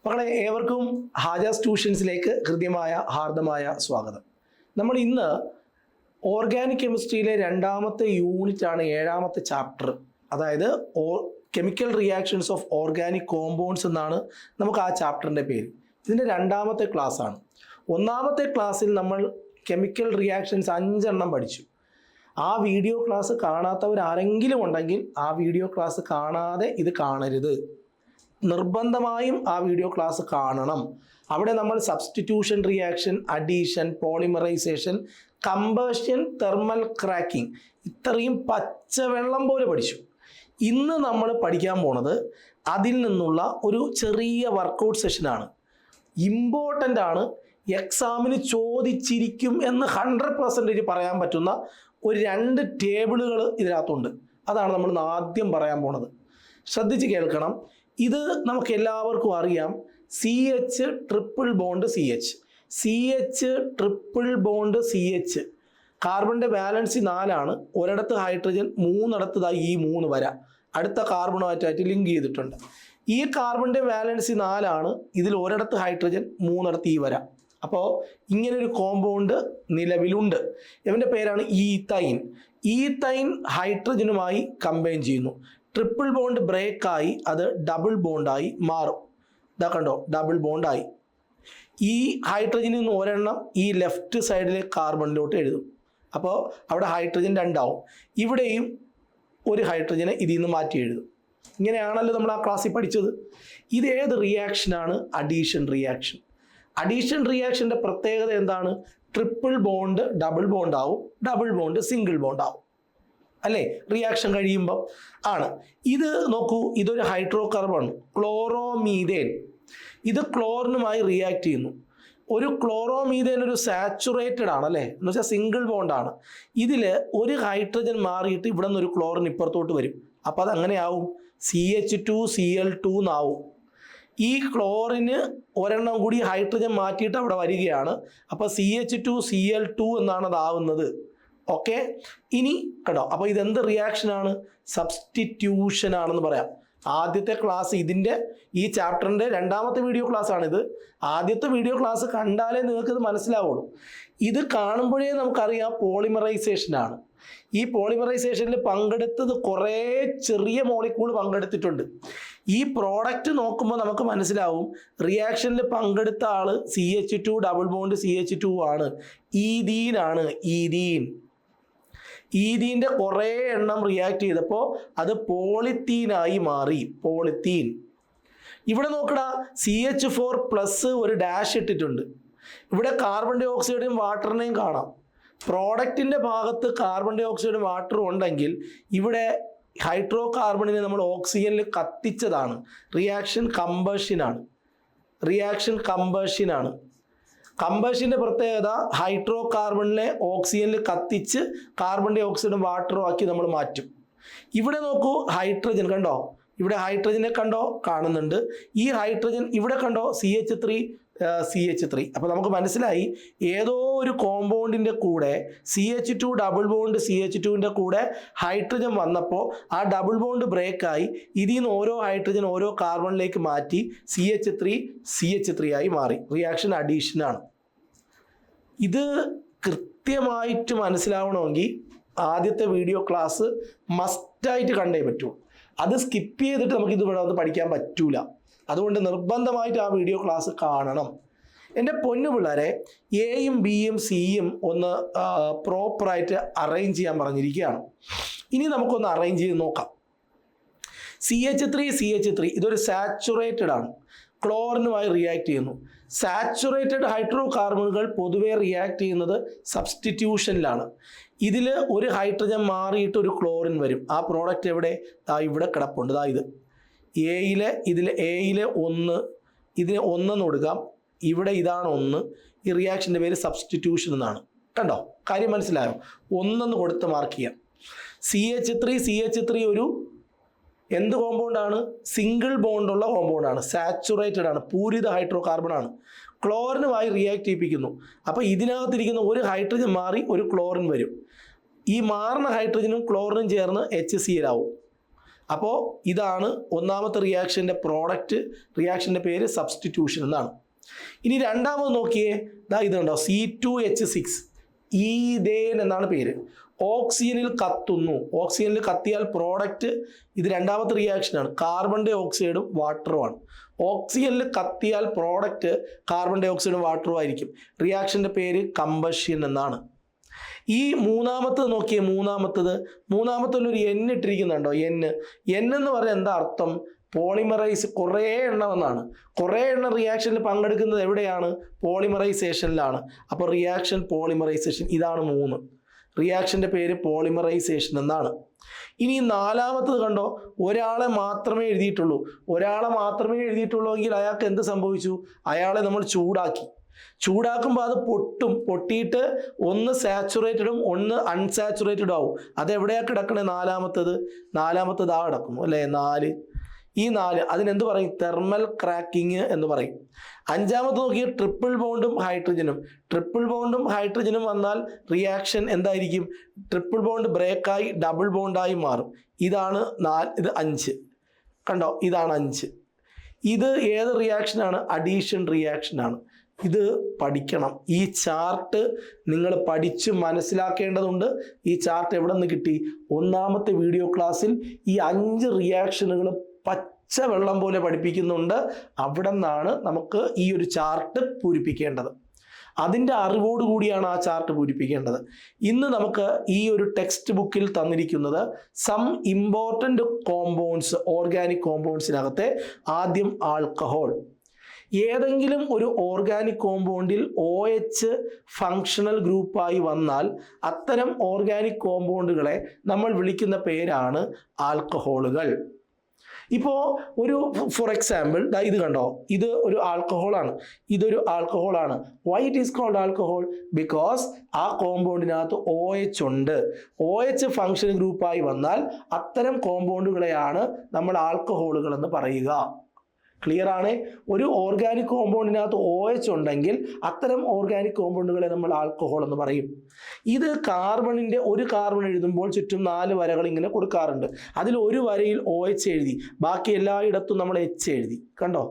മക്കളെ ഏവർക്കും ഹാജാസ് ട്യൂഷൻസിലേക്ക് ഹൃദ്യമായ ഹാർദമായ സ്വാഗതം. നമ്മൾ ഇന്ന് ഓർഗാനിക് കെമിസ്ട്രിയിലെ രണ്ടാമത്തെ യൂണിറ്റ് ആണ്, ഏഴാമത്തെ ചാപ്റ്റർ. അതായത് chemical reactions of organic compounds എന്നാണ് നമുക്ക് ആ ചാപ്റ്ററിൻ്റെ പേര്. ഇതിൻ്റെ രണ്ടാമത്തെ ക്ലാസ് ആണ്. ഒന്നാമത്തെ ക്ലാസ്സിൽ നമ്മൾ കെമിക്കൽ റിയാക്ഷൻസ് 5 എണ്ണം പഠിച്ചു. ആ വീഡിയോ ക്ലാസ് കാണാത്തവർ ആരെങ്കിലും ഉണ്ടെങ്കിൽ ആ വീഡിയോ ക്ലാസ് കാണാതെ ഇത് കാണരുത്. നിർബന്ധമായും ആ വീഡിയോ ക്ലാസ് കാണണം. അവിടെ നമ്മൾ substitution reaction, addition, polymerisation, combustion, thermal cracking ഇത്രയും പച്ചവെള്ളം പോലെ പഠിച്ചു. ഇന്ന് നമ്മൾ പഠിക്കാൻ പോണത് അതിൽ നിന്നുള്ള ഒരു ചെറിയ വർക്കൗട്ട് സെഷനാണ്. ഇമ്പോർട്ടൻ്റ് ആണ്, എക്സാമിന് ചോദിച്ചിരിക്കും എന്ന് 100% പറയാൻ പറ്റുന്ന ഒരു 2 ടേബിളുകൾ ഇതിനകത്തുണ്ട്. അതാണ് നമ്മൾ ആദ്യം പറയാൻ പോണത്. ശ്രദ്ധിച്ച് കേൾക്കണം. ഇത് നമുക്ക് എല്ലാവർക്കും അറിയാം. CH triple bond CH, CH triple bond CH. കാർബണിൻ്റെ വാലൻസി 4 ആണ്. ഒരിടത്ത് ഹൈഡ്രജൻ, 3 ഈ 3 വര അടുത്ത കാർബണുമായിട്ട് ലിങ്ക് ചെയ്തിട്ടുണ്ട്. ഈ കാർബണിൻ്റെ വാലൻസി 4 ആണ്. ഇതിൽ ഒരിടത്ത് ഹൈഡ്രജൻ, 3 ഈ വര. അപ്പോൾ ഇങ്ങനൊരു കോമ്പൗണ്ട് നിലവിലുണ്ട്. ഇവൻ്റെ പേരാണ് ഈത്തൈൻ. ഈത്തൈൻ ഹൈഡ്രജനുമായി കമ്പൈൻ ചെയ്യുന്നു. ട്രിപ്പിൾ ബോണ്ട് ബ്രേക്കായി അത് ഡബിൾ ബോണ്ടായി മാറും. ഇതാ കണ്ടോ, ഡബിൾ ബോണ്ടായി. ഈ ഹൈഡ്രജനിൽ നിന്ന് ഒരെണ്ണം ഈ ലെഫ്റ്റ് സൈഡിലെ കാർബണിലോട്ട് എഴുതും. അപ്പോൾ അവിടെ ഹൈഡ്രജൻ 2 ആവും. ഇവിടെയും ഒരു ഹൈഡ്രജനെ ഇതിൽ നിന്ന് മാറ്റി എഴുതും. ഇങ്ങനെയാണല്ലോ നമ്മൾ ആ ക്ലാസ്സിൽ പഠിച്ചത്. ഇത് ഏത് റിയാക്ഷനാണ്? Addition reaction. അഡീഷൻ റിയാക്ഷൻ്റെ പ്രത്യേകത എന്താണ്? ട്രിപ്പിൾ ബോണ്ട് ഡബിൾ ബോണ്ട് ആവും, ഡബിൾ ബോണ്ട് സിംഗിൾ ബോണ്ട് ആവും അല്ലേ, റിയാക്ഷൻ കഴിയുമ്പം ആണ്. ഇത് നോക്കൂ, ഇതൊരു ഹൈഡ്രോ കാർബൺ, ക്ലോറോമീഥേൻ. ഇത് ക്ലോറിനുമായി റിയാക്ട് ചെയ്യുന്നു. ഒരു ക്ലോറോമീഥേൻ ഒരു സാച്ചുറേറ്റഡ് ആണ് അല്ലേ, എന്ന് വെച്ചാൽ സിംഗിൾ ബോണ്ടാണ്. ഇതിൽ ഒരു ഹൈഡ്രജൻ മാറിയിട്ട് ഇവിടെ നിന്ന് ഒരു ക്ലോറിൻ ഇപ്പുറത്തോട്ട് വരും. അപ്പോൾ അത് അങ്ങനെ ആവും, CH2Cl2 എന്നാവും. ഈ ക്ലോറിന് ഒരെണ്ണം കൂടി ഹൈഡ്രജൻ മാറ്റിയിട്ട് അവിടെ വരികയാണ്. അപ്പോൾ CH2Cl2 എന്നാണ് അതാവുന്നത്. ഓക്കെ, ഇനി കേട്ടോ. അപ്പോൾ ഇതെന്ത് റിയാക്ഷനാണ്? സബ്സ്റ്റിറ്റ്യൂഷൻ ആണെന്ന് പറയാം. ആദ്യത്തെ ക്ലാസ് ഈ ചാപ്റ്ററിൻ്റെ രണ്ടാമത്തെ വീഡിയോ ക്ലാസ് ആണിത്. ആദ്യത്തെ വീഡിയോ ക്ലാസ് കണ്ടാലേ നിങ്ങൾക്ക് ഇത് മനസ്സിലാവുള്ളൂ. ഇത് കാണുമ്പോഴേ നമുക്കറിയാം പോളിമറൈസേഷൻ ആണ്. ഈ പോളിമറൈസേഷനിൽ പങ്കെടുത്തത് കുറേ ചെറിയ മോളിക്യൂൾ പങ്കെടുത്തിട്ടുണ്ട്. ഈ പ്രോഡക്റ്റ് നോക്കുമ്പോൾ നമുക്ക് മനസ്സിലാവും റിയാക്ഷനിൽ പങ്കെടുത്ത ആള് CH2 ഡബിൾ ബോണ്ട് CH2 ആണ്, ഈഥീൻ ആണ്. ഈഥീൻ്റെ കുറേ എണ്ണം റിയാക്ട് ചെയ്തപ്പോൾ അത് പോളിത്തീനായി മാറി. പോളിത്തീൻ. ഇവിടെ നോക്കടാ, CH4+ ഒരു ഡാഷ് ഇട്ടിട്ടുണ്ട്. ഇവിടെ കാർബൺ ഡൈ ഓക്സൈഡും വാട്ടറിനെയും കാണാം. പ്രോഡക്റ്റിൻ്റെ ഭാഗത്ത് കാർബൺ ഡൈ ഓക്സൈഡും വാട്ടറും ഉണ്ടെങ്കിൽ ഇവിടെ ഹൈഡ്രോ കാർബണിനെ നമ്മൾ ഓക്സിജനിൽ കത്തിച്ചതാണ്. റിയാക്ഷൻ കമ്പഷനാണ്. കമ്പഷൻ്റെ പ്രത്യേകത ഹൈഡ്രോ കാർബണിനെ ഓക്സിജനിൽ കത്തിച്ച് കാർബൺ ഡൈ ഓക്സൈഡും വാട്ടറും ആക്കി നമ്മൾ മാറ്റും. ഇവിടെ നോക്കൂ, ഹൈഡ്രജൻ കണ്ടോ, ഇവിടെ ഹൈഡ്രജനെ കണ്ടോ, കാണുന്നുണ്ട്. ഈ ഹൈഡ്രജൻ ഇവിടെ കണ്ടോ, CH3. അപ്പോൾ നമുക്ക് മനസ്സിലായി ഏതോ ഒരു കോമ്പൗണ്ടിൻ്റെ കൂടെ CH2 ഡബിൾ ബോണ്ട് CH2ൻ്റെ കൂടെ ഹൈഡ്രജൻ വന്നപ്പോൾ ആ ഡബിൾ ബോണ്ട് ബ്രേക്കായി ഇതിൽ നിന്ന് ഓരോ ഹൈഡ്രജൻ ഓരോ കാർബണിലേക്ക് മാറ്റി CH3 ആയി മാറി. റിയാക്ഷൻ അഡീഷനാണ്. ഇത് കൃത്യമായിട്ട് മനസ്സിലാവണമെങ്കിൽ ആദ്യത്തെ വീഡിയോ ക്ലാസ് മസ്റ്റായിട്ട് കണ്ടേ പറ്റൂ. അത് സ്കിപ്പ് ചെയ്തിട്ട് നമുക്ക് ഇത് ഇവിടെ വന്ന് പഠിക്കാൻ പറ്റൂല. അതുകൊണ്ട് നിർബന്ധമായിട്ട് ആ വീഡിയോ ക്ലാസ് കാണണം. എൻ്റെ പൊന്നു പിള്ളേരെ, എയും ബിയും സിയും ഒന്ന് പ്രോപ്പറായിട്ട് അറേഞ്ച് ചെയ്യാൻ പറഞ്ഞിരിക്കുകയാണ്. ഇനി നമുക്കൊന്ന് അറേഞ്ച് ചെയ്ത് നോക്കാം. CH3 ഇതൊരു സാച്ചുറേറ്റഡ് ആണ്, ക്ലോറിനുമായി റിയാക്ട് ചെയ്യുന്നു. സാച്ചുറേറ്റഡ് ഹൈഡ്രോ കാർബണുകൾ പൊതുവെ റിയാക്ട് ചെയ്യുന്നത് സബ്സ്റ്റിറ്റ്യൂഷനിലാണ്. ഇതിൽ ഒരു ഹൈഡ്രജൻ മാറിയിട്ട് ഒരു ക്ലോറിൻ വരും. ആ പ്രോഡക്റ്റ് എവിടെ? ഇവിടെ കിടപ്പുണ്ട്. എയിലെ 1, ഇതിനെ 1 എന്ന് കൊടുക്കാം. ഇവിടെ ഇതാണ് 1. ഈ റിയാക്ഷൻ്റെ പേര് സബ്സ്റ്റിറ്റ്യൂഷൻ എന്നാണ്. കണ്ടോ, കാര്യം മനസ്സിലായോ? 1 എന്ന് കൊടുത്ത് മാർക്ക് ചെയ്യാം. CH3 ഒരു എന്ത് കോമ്പൗണ്ടാണ്? സിംഗിൾ ബോണ്ടുള്ള കോമ്പൗണ്ടാണ്, സാച്ചുറേറ്റഡ് ആണ്, പൂരിത ഹൈഡ്രോ കാർബൺ ആണ്. ക്ലോറിനുമായി റിയാക്ട് ചെയ്യിപ്പിക്കുന്നു. അപ്പോൾ ഇതിനകത്തിരിക്കുന്ന ഒരു ഹൈഡ്രജൻ മാറി ഒരു ക്ലോറിൻ വരും. ഈ മാറുന്ന ഹൈഡ്രജനും ക്ലോറിനും ചേർന്ന് HCl ആവും. അപ്പോൾ ഇതാണ് ഒന്നാമത്തെ റിയാക്ഷൻ്റെ പ്രോഡക്റ്റ്. റിയാക്ഷൻ്റെ പേര് സബ്സ്റ്റിറ്റ്യൂഷൻ എന്നാണ്. ഇനി രണ്ടാമത് നോക്കിയേ, ഇത് കണ്ടോ, C2H6 ഈഥേൻ എന്നാണ് പേര്. ഓക്സിജനിൽ കത്തുന്നു. ഓക്സിജനിൽ കത്തിയാൽ പ്രോഡക്റ്റ്, ഇത് രണ്ടാമത്തെ റിയാക്ഷനാണ്, കാർബൺ ഡൈ ഓക്സൈഡും വാട്ടറുമാണ്. ഓക്സിജനിൽ കത്തിയാൽ പ്രോഡക്റ്റ് കാർബൺ ഡൈ ഓക്സൈഡും വാട്ടറും ആയിരിക്കും. റിയാക്ഷൻ്റെ പേര് കമ്പഷൻ എന്നാണ്. ഈ മൂന്നാമത്തത് നോക്കിയേ, മൂന്നാമത്തതിലൊരു N ഇട്ടിരിക്കുന്നുണ്ടോ? N എന്ന് പറഞ്ഞാൽ എന്താ അർത്ഥം? പോളിമറൈസ്, കുറേ എണ്ണം എന്നാണ്. കുറേ എണ്ണം റിയാക്ഷനിൽ പങ്കെടുക്കുന്നത് എവിടെയാണ്? പോളിമറൈസേഷനിലാണ്. അപ്പോൾ റിയാക്ഷൻ പോളിമറൈസേഷൻ, ഇതാണ് 3. റിയാക്ഷൻ്റെ പേര് പോളിമറൈസേഷൻ എന്നാണ്. ഇനി നാലാമത്തത് കണ്ടോ, ഒരാളെ മാത്രമേ എഴുതിയിട്ടുള്ളൂ. എങ്കിൽ അയാൾക്ക് എന്ത് സംഭവിച്ചു? അയാളെ നമ്മൾ ചൂടാക്കുമ്പോൾ അത് പൊട്ടിയിട്ട് ഒന്ന് സാച്ചുറേറ്റഡും ഒന്ന് അൺസാച്ചുറേറ്റഡും ആവും. അതെവിടെയാണ് കിടക്കണേ? നാലാമത്തത് ആ കിടക്കുന്നു അല്ലേ, 4. ഈ 4 അതിനെന്ത് പറയും? തെർമൽ ക്രാക്കിങ് എന്ന് പറയും. അഞ്ചാമത് നോക്കിയാൽ ട്രിപ്പിൾ ബോണ്ടും ഹൈഡ്രജനും വന്നാൽ റിയാക്ഷൻ എന്തായിരിക്കും? ട്രിപ്പിൾ ബോണ്ട് ബ്രേക്കായി ഡബിൾ ബോണ്ടായി മാറും. ഇതാണ് 4, ഇത് 5. കണ്ടോ, ഇതാണ് 5. ഇത് ഏത് റിയാക്ഷനാണ്? അഡീഷൻ റിയാക്ഷനാണ്. ഇത് പഠിക്കണം. ഈ ചാർട്ട് നിങ്ങൾ പഠിച്ച് മനസ്സിലാക്കേണ്ടതുണ്ട്. ഈ ചാർട്ട് എവിടെ നിന്ന് കിട്ടി? ഒന്നാമത്തെ വീഡിയോ ക്ലാസ്സിൽ ഈ 5 റിയാക്ഷനുകൾ പച്ച വെള്ളം പോലെ പഠിപ്പിക്കുന്നുണ്ട്. അവിടെ നിന്നാണ് നമുക്ക് ഈ ഒരു ചാർട്ട് പൂരിപ്പിക്കേണ്ടത്. അതിൻ്റെ അറിവോടുകൂടിയാണ് ആ ചാർട്ട് പൂരിപ്പിക്കേണ്ടത്. ഇന്ന് നമുക്ക് ഈ ഒരു ടെക്സ്റ്റ് ബുക്കിൽ തന്നിരിക്കുന്നത് സം ഇമ്പോർട്ടൻ്റ് കോമ്പൗണ്ട്സ്, ഓർഗാനിക് കോമ്പൗണ്ട്സിനകത്തെ ആദ്യം ആൽക്കഹോൾ. ഏതെങ്കിലും ഒരു ഓർഗാനിക് കോമ്പൗണ്ടിൽ OH ഫങ്ഷണൽ ഗ്രൂപ്പായി വന്നാൽ അത്തരം ഓർഗാനിക് കോമ്പൗണ്ടുകളെ നമ്മൾ വിളിക്കുന്ന പേരാണ് ആൽക്കഹോളുകൾ. ഇപ്പോൾ ഒരു ഫോർ എക്സാമ്പിൾ ഇത് കണ്ടോ, ഇത് ഒരു ആൽക്കഹോളാണ്, ഇതൊരു ആൽക്കഹോളാണ്. Why it is called alcohol? Because ആ കോമ്പൗണ്ടിനകത്ത് OH ഉണ്ട്. OH ഫങ്ഷൻ ഗ്രൂപ്പായി വന്നാൽ അത്തരം കോമ്പൗണ്ടുകളെയാണ് നമ്മൾ ആൽക്കഹോളുകൾ എന്ന് പറയുക. ക്ലിയർ ആണ്? ഒരു ഓർഗാനിക് കോമ്പൗണ്ടിനകത്ത് OH ഉണ്ടെങ്കിൽ അത്തരം ഓർഗാനിക് കോമ്പൗണ്ടുകളെ നമ്മൾ ആൽക്കഹോൾ എന്ന് പറയും. ഇത് കാർബണിൻ്റെ ഒരു കാർബൺ എഴുതുമ്പോൾ ചുറ്റും 4 വരകൾ ഇങ്ങനെ കൊടുക്കാറുണ്ട്. അതിൽ ഒരു വരയിൽ OH എഴുതി, ബാക്കി എല്ലായിടത്തും നമ്മൾ H എഴുതി. കണ്ടോ?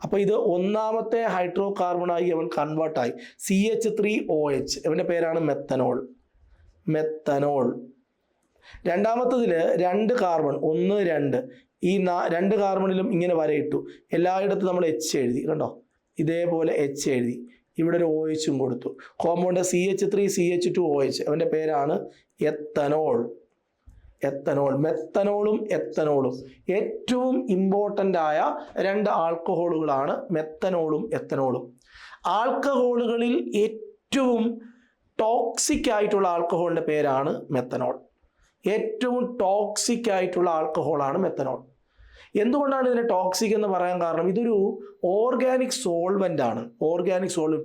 അപ്പോൾ ഇത് ഒന്നാമത്തെ ഹൈഡ്രോ കാർബണായി അവൻ കൺവേർട്ടായി. CH3OH, അവൻ്റെ പേരാണ് മെത്തനോൾ. രണ്ടാമത്തതിൽ 2 കാർബൺ, 1 2, ഈ 2 കാർബണിലും ഇങ്ങനെ വരയിട്ടു. എല്ലായിടത്തും നമ്മൾ H എഴുതി. കണ്ടോ, ഇതേപോലെ H എഴുതി. ഇവിടെ ഒരു OHും കൊടുത്തു. കോമ്പൗണ്ട് CH3CH2OH, അവൻ്റെ പേരാണ് എത്തനോൾ. മെത്തനോളും എത്തനോളും ഏറ്റവും ഇമ്പോർട്ടൻ്റ് ആയ 2 ആൽക്കഹോളുകളാണ് മെത്തനോളും എത്തനോളും. ആൽക്കഹോളുകളിൽ ഏറ്റവും ടോക്സിക് ആയിട്ടുള്ള ആൽക്കഹോളിൻ്റെ പേരാണ് മെത്തനോൾ. ഏറ്റവും ടോക്സിക് ആയിട്ടുള്ള ആൽക്കഹോളാണ് മെത്തനോൾ. എന്തുകൊണ്ടാണ് ഇതിനെ ടോക്സിക് എന്ന് പറയാൻ കാരണം? ഇതൊരു ഓർഗാനിക് സോൾവെൻ്റ് ആണ്.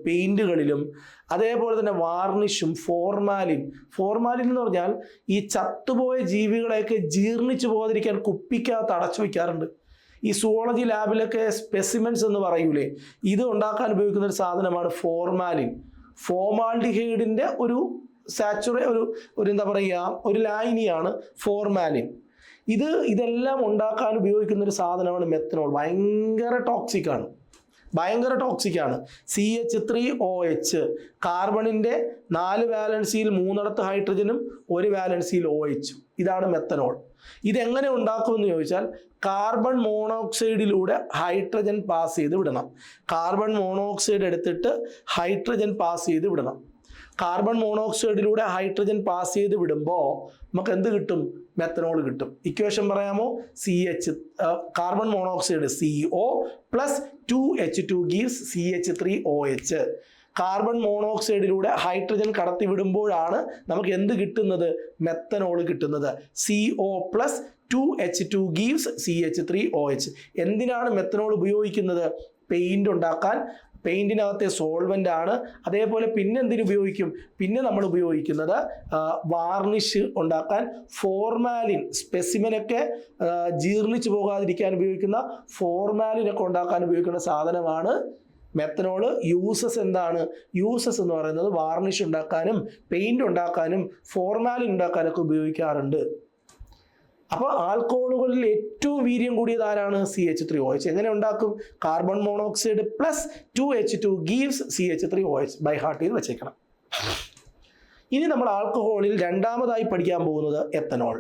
പെയിൻറ്റുകളിലും അതേപോലെ തന്നെ വാർണിഷും, ഫോർമാലിൻ എന്ന് പറഞ്ഞാൽ ഈ ചത്തുപോയ ജീവികളെയൊക്കെ ജീർണിച്ചു പോകാതിരിക്കാൻ കുപ്പിക്കകത്ത് അടച്ചു വയ്ക്കാറുണ്ട്. ഈ സുവോളജി ലാബിലൊക്കെ സ്പെസിമെൻസ് എന്ന് പറയൂലേ, ഇത് ഉണ്ടാക്കാൻ ഉപയോഗിക്കുന്ന ഒരു സാധനമാണ് ഫോർമാലിൻ. ഫോമാൽഡിഹൈഡിൻ്റെ ഒരു എന്താ പറയുക, ഒരു ലായനിയാണ് ഫോർമാലിൻ. ഇതെല്ലാം ഉണ്ടാക്കാൻ ഉപയോഗിക്കുന്ന ഒരു സാധനമാണ് മെത്തനോൾ. ഭയങ്കര ടോക്സിക് ആണ്. CH3OH, കാർബണിൻ്റെ 4 വാലൻസിയിൽ 3 ഹൈഡ്രജനും 1 വാലൻസിയിൽ OH. ഇതാണ് മെത്തനോൾ. ഇതെങ്ങനെ ഉണ്ടാക്കുമെന്ന് ചോദിച്ചാൽ, കാർബൺ മോണോക്സൈഡിലൂടെ ഹൈഡ്രജൻ പാസ് ചെയ്ത് വിടണം. കാർബൺ മോണോക്സൈഡ് എടുത്തിട്ട് ഹൈഡ്രജൻ പാസ് ചെയ്ത് വിടണം. കാർബൺ മോണോക്സൈഡിലൂടെ ഹൈഡ്രജൻ പാസ് ചെയ്ത് വിടുമ്പോൾ നമുക്ക് എന്ത് കിട്ടും? മെത്തനോൾ കിട്ടും. ഇക്വേഷൻ പറയാമോ? Carbon monoxide CO + 2H2 gives CH3OH. Carbon മോണോക്സൈഡിലൂടെ ഹൈഡ്രജൻ കടത്തി വിടുമ്പോഴാണ് നമുക്ക് എന്ത് കിട്ടുന്നത്? മെത്തനോൾ കിട്ടുന്നത്. CO + 2H2 gives CH3OH. എന്തിനാണ് മെത്തനോൾ ഉപയോഗിക്കുന്നത്? പെയിന്റ് ഉണ്ടാക്കാൻ. പെയിൻറ്റിനകത്തെ സോൾവെൻ്റ് ആണ്. അതേപോലെ പിന്നെ ഉപയോഗിക്കും? പിന്നെ നമ്മൾ ഉപയോഗിക്കുന്നത് വാർണിഷ് ഉണ്ടാക്കാൻ, ഫോർമാലിൻ, സ്പെസിമെനൊക്കെ ജീർണിച്ചു പോകാതിരിക്കാൻ ഉപയോഗിക്കുന്ന ഫോർമാലിനൊക്കെ ഉണ്ടാക്കാൻ ഉപയോഗിക്കുന്ന സാധനമാണ് മെത്തനോൾ. യൂസസ് എന്താണ്? യൂസസ് എന്ന് പറയുന്നത് വാർണിഷ് ഉണ്ടാക്കാനും പെയിന്റ് ഉണ്ടാക്കാനും ഫോർമാലിൻ ഉണ്ടാക്കാനൊക്കെ ഉപയോഗിക്കാറുണ്ട്. അപ്പോൾ ആൽക്കഹോളുകളിൽ ഏറ്റവും വീര്യം കൂടിയത് ആരാണ്? CH3OH. എങ്ങനെ ഉണ്ടാക്കും? Carbon monoxide plus 2H2 gives CH3OH. By heart ചെയ്ത് വെച്ചേക്കണം. ഇനി നമ്മൾ ആൽക്കഹോളിൽ രണ്ടാമതായി പഠിക്കാൻ പോകുന്നത് എത്തനോൾ.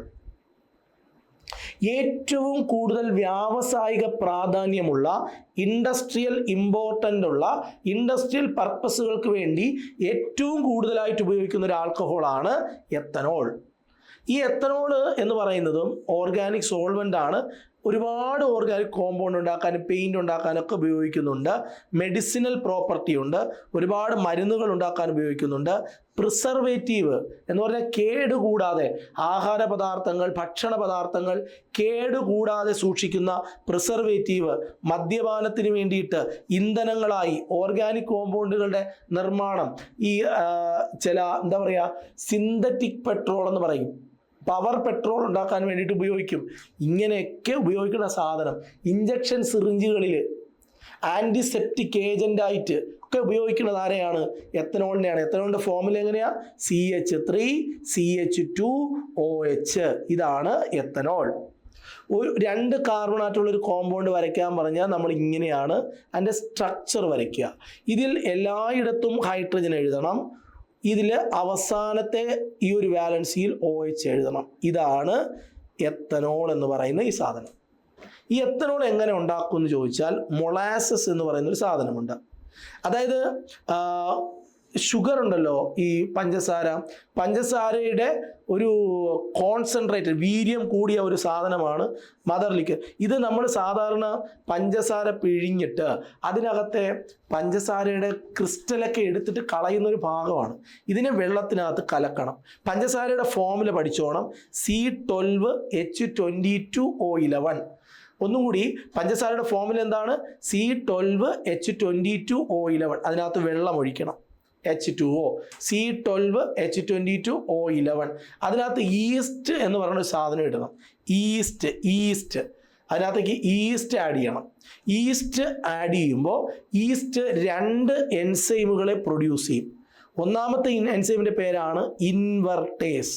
ഏറ്റവും കൂടുതൽ വ്യാവസായിക പ്രാധാന്യമുള്ള ഇൻഡസ്ട്രിയൽ ഇമ്പോർട്ടൻ്റ് ഉള്ള ഇൻഡസ്ട്രിയൽ പർപ്പസുകൾക്ക് വേണ്ടി ഏറ്റവും കൂടുതലായിട്ട് ഉപയോഗിക്കുന്ന ഒരു ആൽക്കഹോളാണ് എത്തനോൾ. ഈ എത്തനോൾ എന്ന് പറയുന്നതും ഓർഗാനിക് സോൾവൻ്റ് ആണ്. ഒരുപാട് ഓർഗാനിക് കോമ്പൗണ്ട് ഉണ്ടാക്കാനും പെയിൻറ് ഉണ്ടാക്കാനൊക്കെ ഉപയോഗിക്കുന്നുണ്ട്. മെഡിസിനൽ പ്രോപ്പർട്ടി ഉണ്ട്. ഒരുപാട് മരുന്നുകൾ ഉണ്ടാക്കാൻ ഉപയോഗിക്കുന്നുണ്ട്. പ്രിസർവേറ്റീവ് എന്ന് പറഞ്ഞാൽ കേടുകൂടാതെ ആഹാര പദാർത്ഥങ്ങൾ, ഭക്ഷണ പദാർത്ഥങ്ങൾ കേടുകൂടാതെ സൂക്ഷിക്കുന്ന പ്രിസർവേറ്റീവ്, മദ്യപാനത്തിന് വേണ്ടിയിട്ട് ഇന്ധനങ്ങളായി ഓർഗാനിക് കോമ്പൗണ്ടുകളുടെ നിർമ്മാണം, ഈ ചില എന്താ പറയുക സിന്തറ്റിക് പെട്രോൾ എന്ന് പറയും, പവർ പെട്രോൾ ഉണ്ടാക്കാൻ വേണ്ടിയിട്ട് ഉപയോഗിക്കും. ഇങ്ങനെയൊക്കെ ഉപയോഗിക്കുന്ന സാധനം ഇഞ്ചക്ഷൻ സിറിഞ്ചുകളിൽ ആൻറ്റിസെപ്റ്റിക് ഏജൻ്റായിട്ട് ഒക്കെ ഉപയോഗിക്കുന്നത് ആരെയാണ്? എത്തനോളിനെയാണ്. എത്തനോളിൻ്റെ ഫോർമുല എങ്ങനെയാണ്? CH3CH2OH. ഇതാണ് എത്തനോൾ. ഒരു 2 കാർബൺ ആയിട്ടുള്ളൊരു കോമ്പൗണ്ട് വരയ്ക്കാൻ പറഞ്ഞാൽ നമ്മൾ ഇങ്ങനെയാണ് അതിൻ്റെ സ്ട്രക്ചർ വരയ്ക്കുക. ഇതിൽ എല്ലായിടത്തും ഹൈഡ്രജൻ എഴുതണം. ഇതിൽ അവസാനത്തെ ഈ ഒരു വാലൻസിയിൽ OH എഴുതണം. ഇതാണ് എത്തനോൾ എന്ന് പറയുന്ന ഈ സാധനം. ഈ എത്തനോൾ എങ്ങനെ ഉണ്ടാക്കും എന്ന് ചോദിച്ചാൽ മൊളാസസ് എന്ന് പറയുന്നൊരു സാധനമുണ്ട്. അതായത് ഷുഗർ ഉണ്ടല്ലോ, ഈ പഞ്ചസാരയുടെ ഒരു കോൺസെൻട്രേറ്റ് വീര്യം കൂടിയ ഒരു സാധനമാണ് മദർ ലിക്കർ. ഇത് നമ്മൾ സാധാരണ പഞ്ചസാര പിഴിഞ്ഞിട്ട് അതിനകത്തെ പഞ്ചസാരയുടെ ക്രിസ്റ്റലൊക്കെ എടുത്തിട്ട് കളയുന്ന ഒരു ഭാഗമാണ്. ഇതിനെ വെള്ളത്തിനകത്ത് കലക്കണം. പഞ്ചസാരയുടെ ഫോർമുല പഠിച്ചോണം. C12H22O11. ഒന്നും കൂടി, പഞ്ചസാരയുടെ ഫോർമുല എന്താണ്? C12H22O11. അതിനകത്ത് വെള്ളം ഒഴിക്കണം, H2O. C12H22O11. അതിനകത്ത് ഈസ്റ്റ് എന്ന് പറയുന്ന ഒരു സാധനം ഇടണം. ഈസ്റ്റ് അതിനകത്തേക്ക് ഈസ്റ്റ് ആഡ് ചെയ്യണം. ഈസ്റ്റ് ആഡ് ചെയ്യുമ്പോൾ ഈസ്റ്റ് 2 എൻസൈമുകളെ പ്രൊഡ്യൂസ് ചെയ്യും. ഒന്നാമത്തെ എൻസൈമിൻ്റെ പേരാണ് ഇൻവെർട്ടേസ്.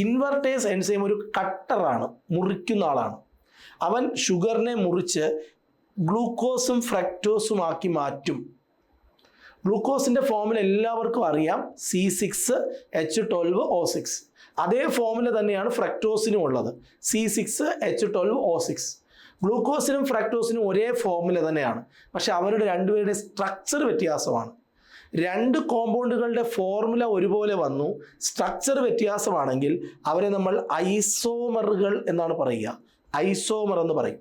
ഇൻവെർട്ടേസ് എൻസൈം ഒരു കട്ടറാണ്, മുറിക്കുന്ന ആളാണ്. അവൻ ഷുഗറിനെ മുറിച്ച് ഗ്ലൂക്കോസും ഫ്രക്ടോസും ആക്കി മാറ്റും. ഗ്ലൂക്കോസിൻ്റെ ഫോർമുല എല്ലാവർക്കും അറിയാം, C6H12O6. അതേ ഫോർമുല തന്നെയാണ് ഫ്രക്ടോസിനും ഉള്ളത്, C6H12O6. ഗ്ലൂക്കോസിനും ഫ്രക്ടോസിനും ഒരേ ഫോർമുല തന്നെയാണ്, പക്ഷെ അവരുടെ രണ്ടുപേരുടെ സ്ട്രക്ചർ വ്യത്യാസമാണ്. 2 കോമ്പൗണ്ടുകളുടെ ഫോർമുല ഒരുപോലെ വന്നു, സ്ട്രക്ചർ വ്യത്യാസമാണെങ്കിൽ അവരെ നമ്മൾ ഐസോമറുകൾ എന്നാണ് പറയുക. ഐസോമർ എന്ന് പറയും.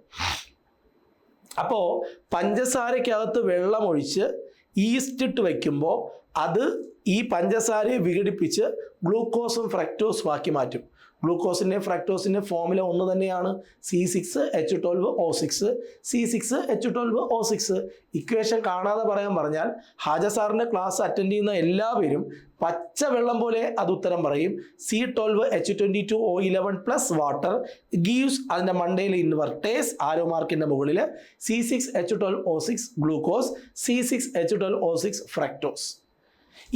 അപ്പോൾ പഞ്ചസാരയ്ക്കകത്ത് വെള്ളം ഒഴിച്ച് ഈസ്റ്റ് ഇട്ട് വയ്ക്കുമ്പോൾ അത് ഈ പഞ്ചസാരയെ വിഘടിപ്പിച്ച് ഗ്ലൂക്കോസും ഫ്രക്ടോസും ആക്കി മാറ്റും. ഗ്ലൂക്കോസിൻ്റെ ഫ്രക്ടോസിൻ്റെ ഫോർമുല ഒന്ന് തന്നെയാണ്, C6H12O6. C6H12O6 ഇക്വേഷൻ കാണാതെ പറഞ്ഞാൽ ഹാജ സാറിൻ്റെ ക്ലാസ് അറ്റൻഡ് ചെയ്യുന്ന എല്ലാവരും പച്ച വെള്ളം പോലെ അത് ഉത്തരം പറയും. C12H22O11 പ്ലസ് വാട്ടർ ഗീവ്സ്, അതിൻ്റെ മണ്ടയിൽ ഇൻവെർട്ടേസ് ആരോ മാർക്കിൻ്റെ മുകളിൽ C6H12O6 ഗ്ലൂക്കോസ്, C6H12O6 ഫ്രക്ടോസ്.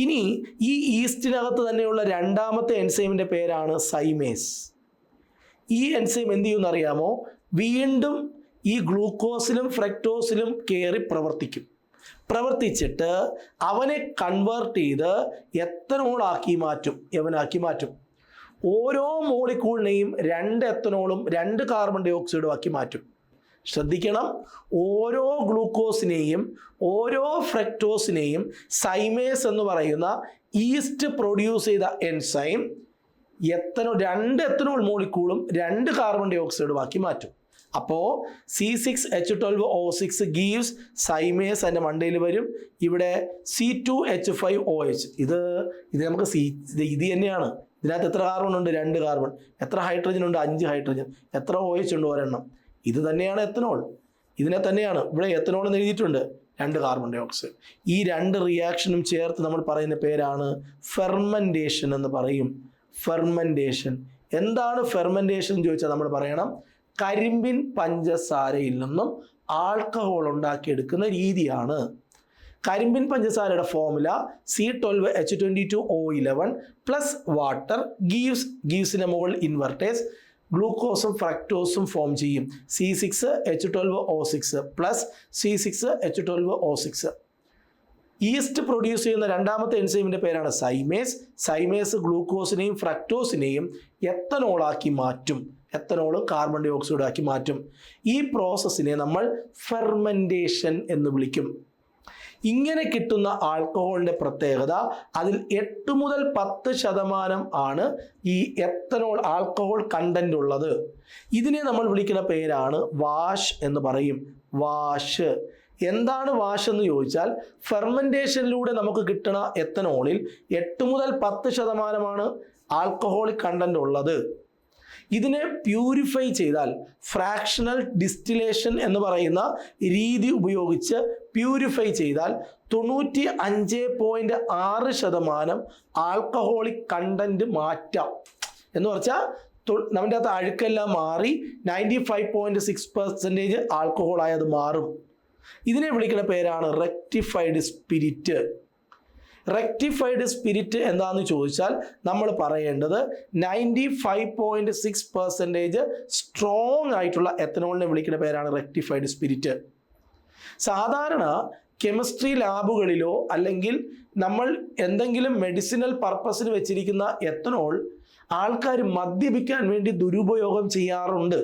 ഇനി ഈ ഈസ്റ്റിനകത്ത് തന്നെയുള്ള രണ്ടാമത്തെ എൻസൈമിൻ്റെ പേരാണ് സൈമേസ്. ഈ എൻസൈം എന്ത് ചെയ്യുമെന്ന് അറിയാമോ? വീണ്ടും ഈ ഗ്ലൂക്കോസിലും ഫ്രക്ടോസിലും കയറി പ്രവർത്തിച്ചിട്ട് അവനെ കൺവേർട്ട് ചെയ്ത് എത്തനോളാക്കി മാറ്റും. ഓരോ മോളിക്യൂളിനെയും 2 എത്തനോളും 2 കാർബൺ ഡൈ ഓക്സൈഡും ആക്കി മാറ്റും. ശ്രദ്ധിക്കണം, ഓരോ ഗ്ലൂക്കോസിനെയും ഓരോ ഫ്രക്ടോസിനെയും സൈമേസ് എന്ന് പറയുന്ന ഈസ്റ്റ് പ്രൊഡ്യൂസ് ചെയ്ത എൻസൈം 2 എത്തനോൾ മോളിക്യൂളും 2 കാർബൺ ഡൈ ഓക്സൈഡും ആക്കി മാറ്റും. അപ്പോൾ C6H12O6 ഗീവ്സ് സൈമേസ്, അതിൻ്റെ മണ്ടയിൽ വരും. ഇവിടെ C2H5OH. ഇത് നമുക്ക് ഇത് തന്നെയാണ്. ഇതിനകത്ത് എത്ര കാർബൺ ഉണ്ട്? 2 കാർബൺ. എത്ര ഹൈഡ്രജൻ ഉണ്ട്? 5 ഹൈഡ്രജൻ. എത്ര OH ഉണ്ട്? 1 എണ്ണം. ഇത് തന്നെയാണ് എത്തനോൾ. ഇതിനെ തന്നെയാണ് ഇവിടെ എത്തനോൾ എന്ന് എഴുതിയിട്ടുണ്ട്, 2 കാർബൺ ഡൈ ഓക്സൈഡ്. ഈ 2 റിയാക്ഷനും ചേർത്ത് നമ്മൾ പറയുന്ന പേരാണ് ഫെർമെൻറ്റേഷൻ എന്ന് പറയും. ഫെർമെൻറ്റേഷൻ. എന്താണ് ഫെർമെൻറ്റേഷൻ എന്ന് ചോദിച്ചാൽ നമ്മൾ പറയണം, കരിമ്പിൻ പഞ്ചസാരയിൽ നിന്നും ആൽക്കഹോൾ ഉണ്ടാക്കിയെടുക്കുന്ന രീതിയാണ്. കരിമ്പിൻ പഞ്ചസാരയുടെ ഫോർമുല C12H22O11 പ്ലസ് വാട്ടർ ഗീവ്സിൻ്റെ മുകളിൽ ഇൻവെർട്ടേസ്. ഗ്ലൂക്കോസും ഫ്രക്ടോസും ഫോം ചെയ്യും. C6H12O6 plus C6H12O6. East produce ചെയ്യുന്ന രണ്ടാമത്തെ എൻസൈമിൻ്റെ പേരാണ് സൈമേസ്. സൈമേസ് ഗ്ലൂക്കോസിനെയും ഫ്രക്ടോസിനെയും എത്തനോളാക്കി മാറ്റും. എത്തനോൾ കാർബൺ ഡൈ ഓക്സൈഡ് ആക്കി മാറ്റും. ഈ പ്രോസസ്സിനെ നമ്മൾ ഫെർമെൻറ്റേഷൻ എന്ന് വിളിക്കും. ഇങ്ങനെ കിട്ടുന്ന ആൽക്കഹോളിൻ്റെ പ്രത്യേകത അതിൽ 8 മുതൽ 10% ആണ് ഈ എത്തനോൾ ആൽക്കഹോൾ കണ്ടന്റ് ഉള്ളത്. ഇതിനെ നമ്മൾ വിളിക്കുന്ന പേരാണ് വാഷ് എന്ന് പറയും. വാഷ്. എന്താണ് വാഷ് എന്ന് ചോദിച്ചാൽ ഫെർമെൻറ്റേഷനിലൂടെ നമുക്ക് കിട്ടുന്ന എത്തനോളിൽ 8 മുതൽ 10% ആൽക്കഹോളിക് കണ്ടന്റ് ഉള്ളത്. ഇതിനെ പ്യൂരിഫൈ ചെയ്താൽ ഫ്രാക്ഷണൽ ഡിസ്റ്റിലേഷൻ എന്ന് പറയുന്ന രീതി ഉപയോഗിച്ച് പ്യൂരിഫൈ ചെയ്താൽ 95.6% ആൽക്കഹോളിക് കണ്ടന്റ് മാറ്റാം. എന്ന് പറഞ്ഞാൽ നമ്മുടെ അകത്ത് അഴുക്കെല്ലാം മാറി 95.6% ആൽക്കഹോളായി അത് മാറും. ഇതിനെ വിളിക്കുന്ന പേരാണ് റെക്ടിഫൈഡ് സ്പിരിറ്റ്. റെക്ടിഫൈഡ് സ്പിരിറ്റ് എന്താണെന്ന് ചോദിച്ചാൽ നമ്മൾ പറയേണ്ടത് 95.6% സ്ട്രോങ് ആയിട്ടുള്ള എത്തനോളിനെ വിളിക്കുന്ന പേരാണ് റെക്ടിഫൈഡ് സ്പിരിറ്റ്. സാധാരണ കെമിസ്ട്രി ലാബുകളിലോ അല്ലെങ്കിൽ നമ്മൾ എന്തെങ്കിലും മെഡിസിനൽ പർപ്പസിന് വെച്ചിരിക്കുന്ന എത്തനോൾ ആൾക്കാർ മദ്യപിക്കാൻ വേണ്ടി ദുരുപയോഗം ചെയ്യാറുണ്ട്.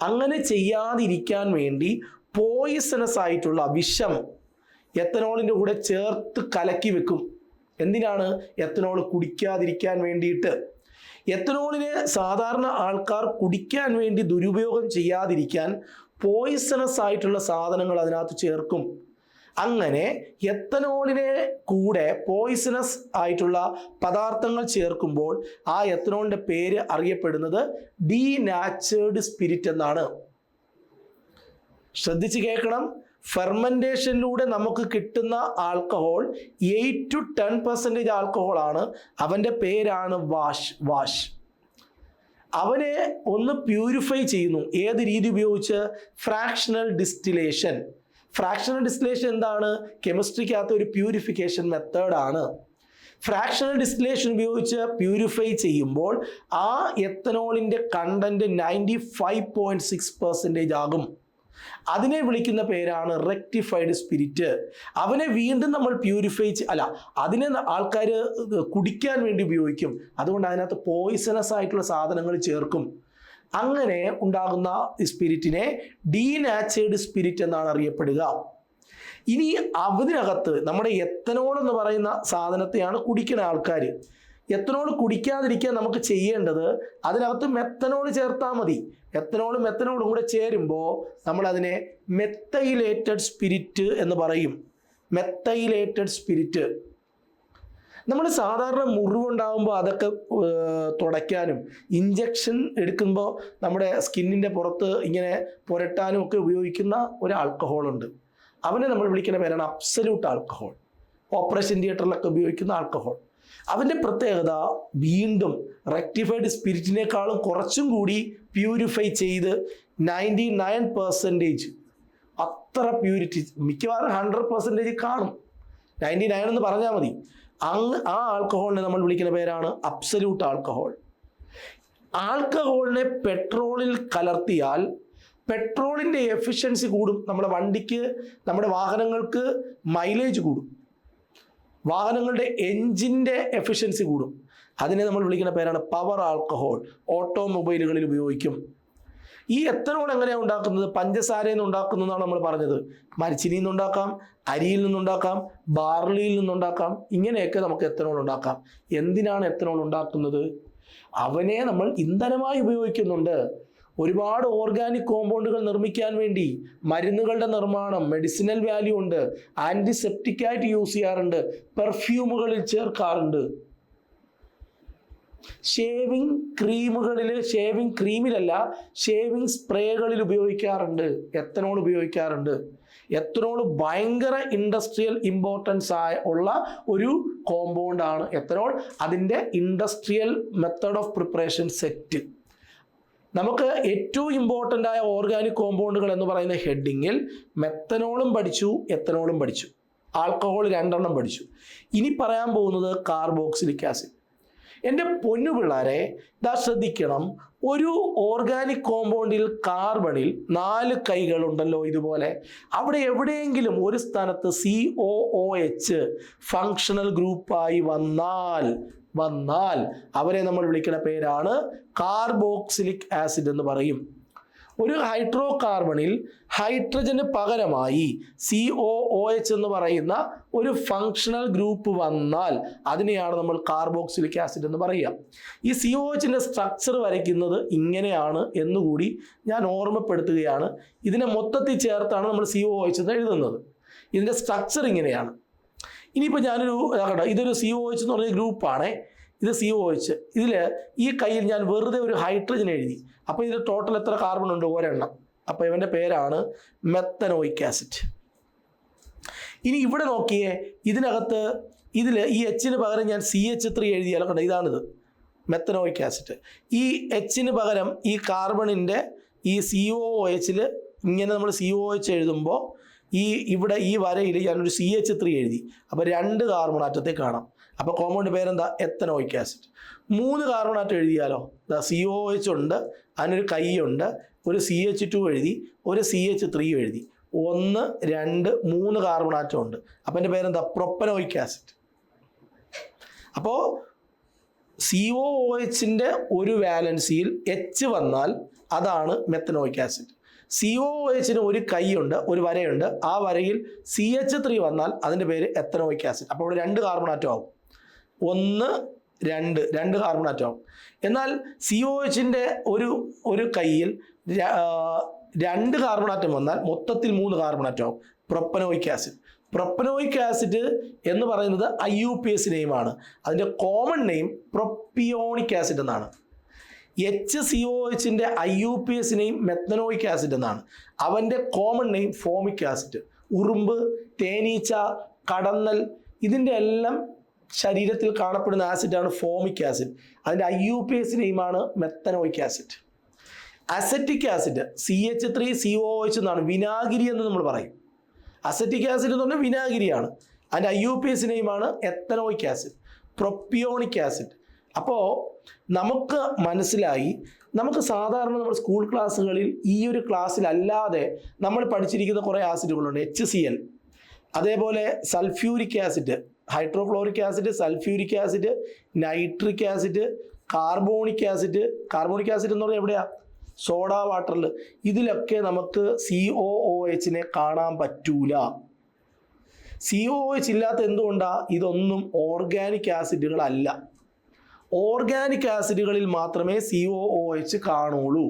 അങ്ങനെ ചെയ്യാതിരിക്കാൻ വേണ്ടി പോയിസണസ് ആയിട്ടുള്ള വിഷം എത്തനോളിൻ്റെ കൂടെ ചേർത്ത് കലക്കി വെക്കും. എന്തിനാണ്? എത്തനോൾ കുടിക്കാതിരിക്കാൻ വേണ്ടിയിട്ട്. എത്തനോളിനെ സാധാരണ ആൾക്കാർ കുടിക്കാൻ വേണ്ടി ദുരുപയോഗം ചെയ്യാതിരിക്കാൻ പോയിസണസ് ആയിട്ടുള്ള സാധനങ്ങൾ അതിനകത്ത് ചേർക്കും. അങ്ങനെ എത്തനോളിനെ കൂടെ പോയിസണസ് ആയിട്ടുള്ള പദാർത്ഥങ്ങൾ ചേർക്കുമ്പോൾ ആ എത്തനോളിൻ്റെ പേര് അറിയപ്പെടുന്നത് ഡീനാച്ചേർഡ് സ്പിരിറ്റ് എന്നാണ്. ശ്രദ്ധിച്ച് കേൾക്കണം. ഫെർമെൻറ്റേഷനിലൂടെ നമുക്ക് കിട്ടുന്ന ആൽക്കഹോൾ 8 to 10% ആൽക്കഹോളാണ്. അവൻ്റെ പേരാണ് വാഷ്. അവനെ ഒന്ന് പ്യൂരിഫൈ ചെയ്യുന്നു. ഏത് രീതി ഉപയോഗിച്ച്? Fractional distillation. ഫ്രാക്ഷണൽ ഡിസ്റ്റിലേഷൻ എന്താണ്? കെമിസ്ട്രിക്കകത്ത് ഒരു പ്യൂരിഫിക്കേഷൻ മെത്തേഡാണ്. ഫ്രാക്ഷണൽ ഡിസ്റ്റിലേഷൻ ഉപയോഗിച്ച് പ്യൂരിഫൈ ചെയ്യുമ്പോൾ ആ എത്തനോളിൻ്റെ കണ്ടന്റ് 95.6% ആകും. അതിനെ വിളിക്കുന്ന പേരാണ് റെക്ടിഫൈഡ് സ്പിരിറ്റ്. അവനെ വീണ്ടും നമ്മൾ അതിനെ ആൾക്കാർ കുടിക്കാൻ വേണ്ടി ഉപയോഗിക്കും. അതുകൊണ്ട് അതിനകത്ത് പോയിസണസ് ആയിട്ടുള്ള സാധനങ്ങൾ ചേർക്കും. അങ്ങനെ ഉണ്ടാകുന്ന സ്പിരിറ്റിനെ ഡീനാച്ചേർഡ് സ്പിരിറ്റ് എന്നാണ് അറിയപ്പെടുക. ഇനി അതിനകത്ത് നമ്മുടെ എത്തനോൾ എന്ന് പറയുന്ന സാധനത്തെയാണ് കുടിക്കുന്ന ആൾക്കാർ. എത്തനോൾ കുടിക്കാതിരിക്കാൻ നമുക്ക് ചെയ്യേണ്ടത് അതിനകത്ത് മെത്തനോൾ ചേർത്താൽ മതി. എത്തനോളും മെത്തനോളും കൂടെ ചേരുമ്പോൾ നമ്മൾ അതിനെ മെത്തൈലേറ്റഡ് സ്പിരിറ്റ് എന്ന് പറയും. മെത്തൈലേറ്റഡ് സ്പിരിറ്റ്. നമ്മൾ സാധാരണ മുറിവുണ്ടാകുമ്പോൾ അതൊക്കെ തുടയ്ക്കാനും ഇഞ്ചക്ഷൻ എടുക്കുമ്പോൾ നമ്മുടെ സ്കിന്നിൻ്റെ പുറത്ത് ഇങ്ങനെ പുരട്ടാനും ഒക്കെ ഉപയോഗിക്കുന്ന ഒരു ആൽക്കഹോളുണ്ട്. അവനെ നമ്മൾ വിളിക്കുന്ന പേരാണ് അബ്സല്യൂട്ട് ആൽക്കഹോൾ. ഓപ്പറേഷൻ തിയേറ്ററിലൊക്കെ ഉപയോഗിക്കുന്ന ആൽക്കഹോൾ. അവൻ്റെ പ്രത്യേകത വീണ്ടും റെക്ടിഫൈഡ് സ്പിരിറ്റിനേക്കാളും കുറച്ചും കൂടി പ്യൂരിഫൈ ചെയ്ത് 99% അത്ര പ്യൂരിറ്റി, മിക്കവാറും 100% കാണും. 99 എന്ന് പറഞ്ഞാൽ മതി. ആ ആൽക്കഹോളിനെ നമ്മൾ വിളിക്കുന്ന പേരാണ് അബ്സല്യൂട്ട് ആൽക്കഹോൾ. ആൽക്കഹോളിനെ പെട്രോളിൽ കലർത്തിയാൽ പെട്രോളിൻ്റെ എഫിഷ്യൻസി കൂടും. നമ്മുടെ വണ്ടിക്ക്, നമ്മുടെ വാഹനങ്ങൾക്ക് മൈലേജ് കൂടും. വാഹനങ്ങളുടെ എൻജിൻ്റെ എഫിഷ്യൻസി കൂടും. അതിനെ നമ്മൾ വിളിക്കുന്ന പേരാണ് പവർ ആൽക്കഹോൾ. ഓട്ടോമൊബൈലുകളിൽ ഉപയോഗിക്കും. ഈ എത്തനോൾ എങ്ങനെയാണ് ഉണ്ടാക്കുന്നത്? പഞ്ചസാരയിൽ നിന്ന് ഉണ്ടാക്കുന്നതാണ് നമ്മൾ പറഞ്ഞത്. മരച്ചിനിയിൽ നിന്നുണ്ടാക്കാം, അരിയിൽ നിന്നുണ്ടാക്കാം, ബാർലിയിൽ നിന്നുണ്ടാക്കാം. ഇങ്ങനെയൊക്കെ നമുക്ക് എത്തനോൾ ഉണ്ടാക്കാം. എന്തിനാണ് എത്തനോൾ ഉണ്ടാക്കുന്നത്? അവനെ നമ്മൾ ഇന്ധനമായി ഉപയോഗിക്കുന്നുണ്ട്. ഒരുപാട് ഓർഗാനിക് കോമ്പൗണ്ടുകൾ നിർമ്മിക്കാൻ വേണ്ടി മരുന്നുകളുടെ നിർമ്മാണം, മെഡിസിനൽ വാല്യൂ ഉണ്ട്. ആൻറ്റിസെപ്റ്റിക്കായിട്ട് യൂസ് ചെയ്യാറുണ്ട്. പെർഫ്യൂമുകളിൽ ചേർക്കാറുണ്ട്. ഷേവിങ് ക്രീമിലല്ല, ഷേവിങ് സ്പ്രേകളിൽ ഉപയോഗിക്കാറുണ്ട്. എത്തനോൾ ഉപയോഗിക്കാറുണ്ട്. എത്തനോൾ ഭയങ്കര ഇൻഡസ്ട്രിയൽ ഇമ്പോർട്ടൻസ് ഉള്ള ഒരു കോമ്പൗണ്ടാണ് എത്തനോൾ. അതിൻ്റെ industrial method of preparation set. നമുക്ക് ഏറ്റവും ഇമ്പോർട്ടൻ്റ് ആയ ഓർഗാനിക് കോമ്പൗണ്ടുകൾ എന്ന് പറയുന്ന ഹെഡിങ്ങിൽ മെത്തനോളും പഠിച്ചു, എത്തനോളും പഠിച്ചു, ആൽക്കഹോൾ 2 പഠിച്ചു. ഇനി പറയാൻ പോകുന്നത് കാർബോക്സിലിക് ആസിഡ്. എൻ്റെ പൊന്നു പിള്ളേരെ, ഇതാ ശ്രദ്ധിക്കണം, ഒരു ഓർഗാനിക് കോമ്പൗണ്ടിൽ കാർബണിൽ 4 കൈകളുണ്ടല്ലോ ഇതുപോലെ. അവിടെ എവിടെയെങ്കിലും ഒരു സ്ഥലത്ത് COOH ഫങ്ഷണൽ ഗ്രൂപ്പായി വന്നാൽ അവരെ നമ്മൾ വിളിക്കുന്ന പേരാണ് കാർബോക്സിലിക് ആസിഡ് എന്ന് പറയും. ഒരു ഹൈഡ്രോ കാർബണിൽ ഹൈഡ്രജന് പകരമായി COOH എന്ന് പറയുന്ന ഒരു ഫങ്ഷണൽ ഗ്രൂപ്പ് വന്നാൽ അതിനെയാണ് നമ്മൾ കാർബോക്സിലിക് ആസിഡ് എന്ന് പറയുക. ഈ COOHന്റെ സ്ട്രക്ചർ വരയ്ക്കുന്നത് ഇങ്ങനെയാണ് എന്നുകൂടി ഞാൻ ഓർമ്മപ്പെടുത്തുകയാണ്. ഇതിനെ മൊത്തത്തിൽ ചേർത്താണ് നമ്മൾ COOH എന്ന് എഴുതുന്നത്. ഇതിൻ്റെ സ്ട്രക്ചർ ഇങ്ങനെയാണ്. ഇനിയിപ്പോൾ ഇതൊരു COOH എന്ന് പറഞ്ഞ ഗ്രൂപ്പാണ്. ഇത് COOH. ഇതിൽ ഈ കയ്യിൽ ഞാൻ വെറുതെ ഒരു ഹൈഡ്രജൻ എഴുതി. അപ്പോൾ ഇതിൽ ടോട്ടൽ എത്ര കാർബൺ ഉണ്ട്? ഒരെണ്ണം. അപ്പോൾ ഇവൻ്റെ പേരാണ് മെത്തനോയിക് ആസിഡ്. ഇനി ഇവിടെ നോക്കിയേ, ഇതിനകത്ത് ഈ Hന് പകരം ഞാൻ CH3 എഴുതിയാലോ, കണ്ടോ, ഇതാണിത് മെത്തനോയിക് ആസിഡ്. ഈ Hന് പകരം ഈ കാർബണിൻ്റെ ഈ COOHൽ ഇങ്ങനെ നമ്മൾ COOH എഴുതുമ്പോൾ ഇവിടെ ഈ വരയിൽ ഞാനൊരു CH3 എഴുതി. അപ്പോൾ 2 കാർബൺ ആറ്റത്തെ കാണാം. അപ്പോൾ കോമ്പൗണ്ട് പേരെന്താ? Ethanoic acid. 3 കാർബൺ ആറ്റം എഴുതിയാലോ, COOH ഉണ്ട്, അതിനൊരു കൈയുണ്ട്, ഒരു CH2 എഴുതി, ഒരു CH3 എഴുതി, 1 2 3 കാർബൺ ആറ്റം ഉണ്ട്. അപ്പോൾ എൻ്റെ പേരെന്താ? Propanoic acid. അപ്പോൾ COOHന്റെ ഒരു വാലൻസിയിൽ H വന്നാൽ അതാണ് മെത്തനോയിക് ആസിഡ്. COOHന് ഒരു കൈയുണ്ട്, ഒരു വരയുണ്ട്, ആ വരയിൽ CH3 വന്നാൽ അതിൻ്റെ പേര് എത്തനോയിക് ആസിഡ്. അപ്പോൾ ഇവിടെ 2 കാർബൺ ആറ്റം ആവും. 1 2 കാർബൺ ആറ്റം ആവും. എന്നാൽ COOHന്റെ ഒരു കൈയിൽ 2 കാർബൺ ആറ്റം വന്നാൽ മൊത്തത്തിൽ 3 കാർബൺ ആറ്റം ആവും. Propanoic acid. പ്രൊപ്പനോയിക് ആസിഡ് എന്ന് പറയുന്നത് IUPAC നെയിമാണ്. അതിൻ്റെ കോമൺ നെയിം പ്രൊപ്പിയോണിക് ആസിഡ് എന്നാണ്. HCOHന്റെ IUPAC നെയിം മെത്തനോയിക് ആസിഡ് എന്നാണ്. അവൻ്റെ കോമൺ നെയിം ഫോമിക് ആസിഡ്. ഉറുമ്പ്, തേനീച്ച, കടന്നൽ, ഇതിൻ്റെ എല്ലാം ശരീരത്തിൽ കാണപ്പെടുന്ന ആസിഡാണ് ഫോമിക് ആസിഡ്. അതിൻ്റെ IUPAC നെയിമാണ് methanoic acid. Acetic acid CH3COOH എന്നാണ്, വിനാഗിരി എന്ന് നമ്മൾ പറയും. അസറ്റിക് ആസിഡ് എന്ന് പറഞ്ഞാൽ വിനാഗിരിയാണ്. അതിൻ്റെ IUPAC നെയിമാണ് എത്തനോയിക് ആസിഡ്. Propionic acid. അപ്പോൾ നമുക്ക് മനസ്സിലായി, നമുക്ക് സാധാരണ നമ്മുടെ സ്കൂൾ ക്ലാസ്സുകളിൽ ഈ ഒരു ക്ലാസ്സിലല്ലാതെ നമ്മൾ പഠിച്ചിരിക്കുന്ന കുറേ ആസിഡുകളുണ്ട്. HCl, അതേപോലെ sulphuric acid, hydrochloric acid, sulphuric acid, nitric acid, carbonic acid. Carbonic acid എന്ന് പറഞ്ഞാൽ എവിടെയാ? സോഡ വാട്ടറിൽ. ഇതിലൊക്കെ നമുക്ക് COOHനെ കാണാൻ പറ്റൂല. COOH ഇല്ലാത്ത എന്തുകൊണ്ടാ? ഇതൊന്നും ഓർഗാനിക് ആസിഡുകളല്ല. ഓർഗാനിക് ആസിഡുകളിൽ മാത്രമേ COOH കാണുള്ളൂ.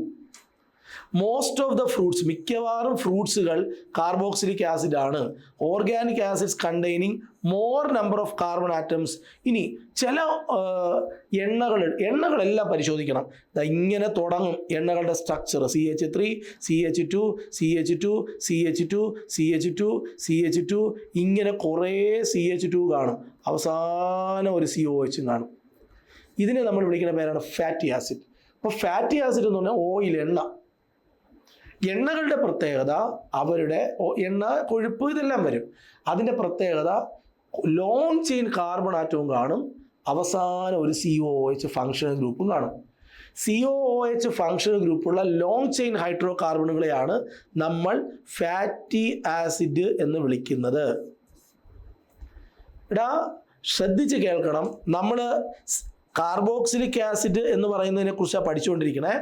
മോസ്റ്റ് ഓഫ് ദ ഫ്രൂട്ട്സ്, മിക്കവാറും ഫ്രൂട്ട്സുകൾ കാർബോക്സിലിക് ആസിഡ് ആണ്. Organic acids containing more number of carbon atoms. ഇനി ചില എണ്ണകളെല്ലാം പരിശോധിക്കണം. ഇങ്ങനെ തുടങ്ങും എണ്ണകളുടെ structure. CH3 CH2 CH2 CH2 CH2 CH2 ഇങ്ങനെ കുറേ CH2 കാണും. അവസാനം ഒരു COH കാണും. ഇതിനെ നമ്മൾ വിളിക്കുന്ന പേരാണ് ഫാറ്റി ആസിഡ്. അപ്പോൾ ഫാറ്റി ആസിഡ് എന്ന് പറഞ്ഞാൽ ഓയിൽ, എണ്ണകളുടെ പ്രത്യേകത, അവരുടെ എണ്ണ, കൊഴുപ്പ്, ഇതെല്ലാം വരും. അതിൻ്റെ പ്രത്യേകത ലോങ് ചെയിൻ കാർബൺ ആറ്റവും കാണും, അവസാനം ഒരു COOH ഫങ്ഷണൽ ഗ്രൂപ്പും കാണും. COOH ഫങ്ഷണൽ ഗ്രൂപ്പുള്ള ലോങ് ചെയിൻ ഹൈഡ്രോ കാർബണുകളെയാണ് നമ്മൾ ഫാറ്റി ആസിഡ് എന്ന് വിളിക്കുന്നത്. ശ്രദ്ധിച്ച് കേൾക്കണം. നമ്മൾ കാർബോക്സിലിക് ആസിഡ് എന്ന് പറയുന്നതിനെ കുറിച്ചാണ് പഠിച്ചുകൊണ്ടിരിക്കണേ.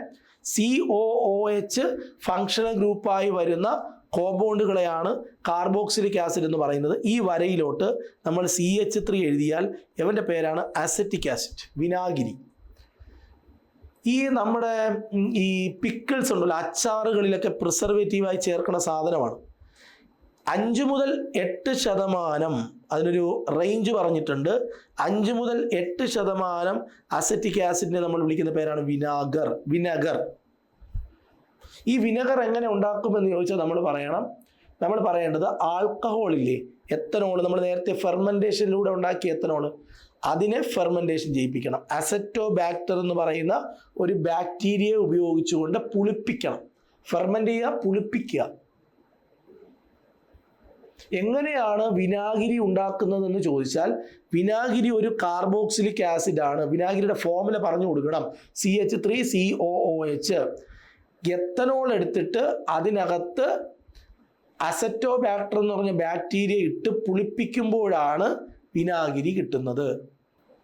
COOH ഫങ്ഷണൽ ഗ്രൂപ്പായി വരുന്ന കോമ്പൗണ്ടുകളെയാണ് കാർബോക്സിലിക് ആസിഡ് എന്ന് പറയുന്നത്. ഈ വരയിലോട്ട് നമ്മൾ CH3 എഴുതിയാൽ ഇവൻ്റെ പേരാണ് അസറ്റിക് ആസിഡ്, വിനാഗിരി. നമ്മുടെ ഈ പിക്കിൾസ് ഉണ്ടല്ലോ, അച്ചാറുകളിലൊക്കെ പ്രിസർവേറ്റീവായി ചേർക്കുന്ന സാധനമാണ്. 5 മുതൽ 8% അതിനൊരു റേഞ്ച് പറഞ്ഞിട്ടുണ്ട്. 5 മുതൽ 8% അസറ്റിക് ആസിഡിനെ നമ്മൾ വിളിക്കുന്ന പേരാണ് വിനെഗർ. ഈ വിനെഗർ എങ്ങനെ ഉണ്ടാക്കുമെന്ന് ചോദിച്ചാൽ നമ്മൾ പറയേണ്ടത് ആൽക്കഹോൾ ഇല്ലേ, എത്തനോൾ, നമ്മൾ നേരത്തെ ഫെർമെൻറ്റേഷനിലൂടെ ഉണ്ടാക്കിയ എത്തനോൾ, അതിനെ ഫെർമെൻറ്റേഷൻ ചെയ്യിപ്പിക്കണം. അസറ്റോബാക്ടർ എന്ന് പറയുന്ന ഒരു ബാക്ടീരിയ ഉപയോഗിച്ചുകൊണ്ട് പുളിപ്പിക്കണം. ഫെർമെൻ്റ് ചെയ്യുക, പുളിപ്പിക്കുക. എങ്ങനെയാണ് വിനാഗിരി ഉണ്ടാക്കുന്നതെന്ന് ചോദിച്ചാൽ, വിനാഗിരി ഒരു കാർബോക്സിലിക് ആസിഡ് ആണ്. വിനാഗിരിയുടെ ഫോർമുല പറഞ്ഞു കൊടുക്കണം. CH3COOH. എത്തനോൾ എടുത്തിട്ട് അതിനകത്ത് അസറ്റോബാക്ടർ എന്ന് പറഞ്ഞ ബാക്ടീരിയ ഇട്ട് പുളിപ്പിക്കുമ്പോഴാണ് വിനാഗിരി കിട്ടുന്നത്.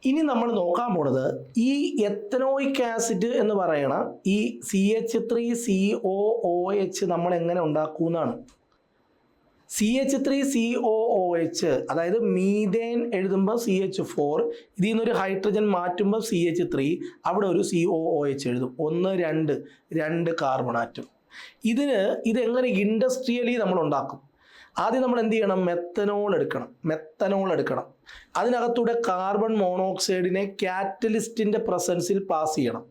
ഇനി നമ്മൾ നോക്കാൻ പോണത് ഈ എത്തനോയിക് ആസിഡ് എന്ന് പറയണ ഈ CH3COOH നമ്മൾ എങ്ങനെ ഉണ്ടാക്കുമെന്നാണ്. CH3COOH അതായത് മീഥേൻ എഴുതുമ്പോൾ CH4, ഇതിൽ നിന്നൊരു ഹൈഡ്രജൻ മാറ്റുമ്പോൾ CH3, അവിടെ ഒരു COOH എഴുതും. 1 2 കാർബൺ ആറ്റം. ഇതെങ്ങനെ ഇൻഡസ്ട്രിയലി നമ്മൾ ഉണ്ടാക്കും? ആദ്യം നമ്മൾ എന്ത് ചെയ്യണം? മെത്തനോൾ എടുക്കണം. അതിനകത്തൂടെ കാർബൺ മോണോക്സൈഡിനെ കാറ്റലിസ്റ്റിന്റെ പ്രസൻസിൽ പാസ് ചെയ്യണം.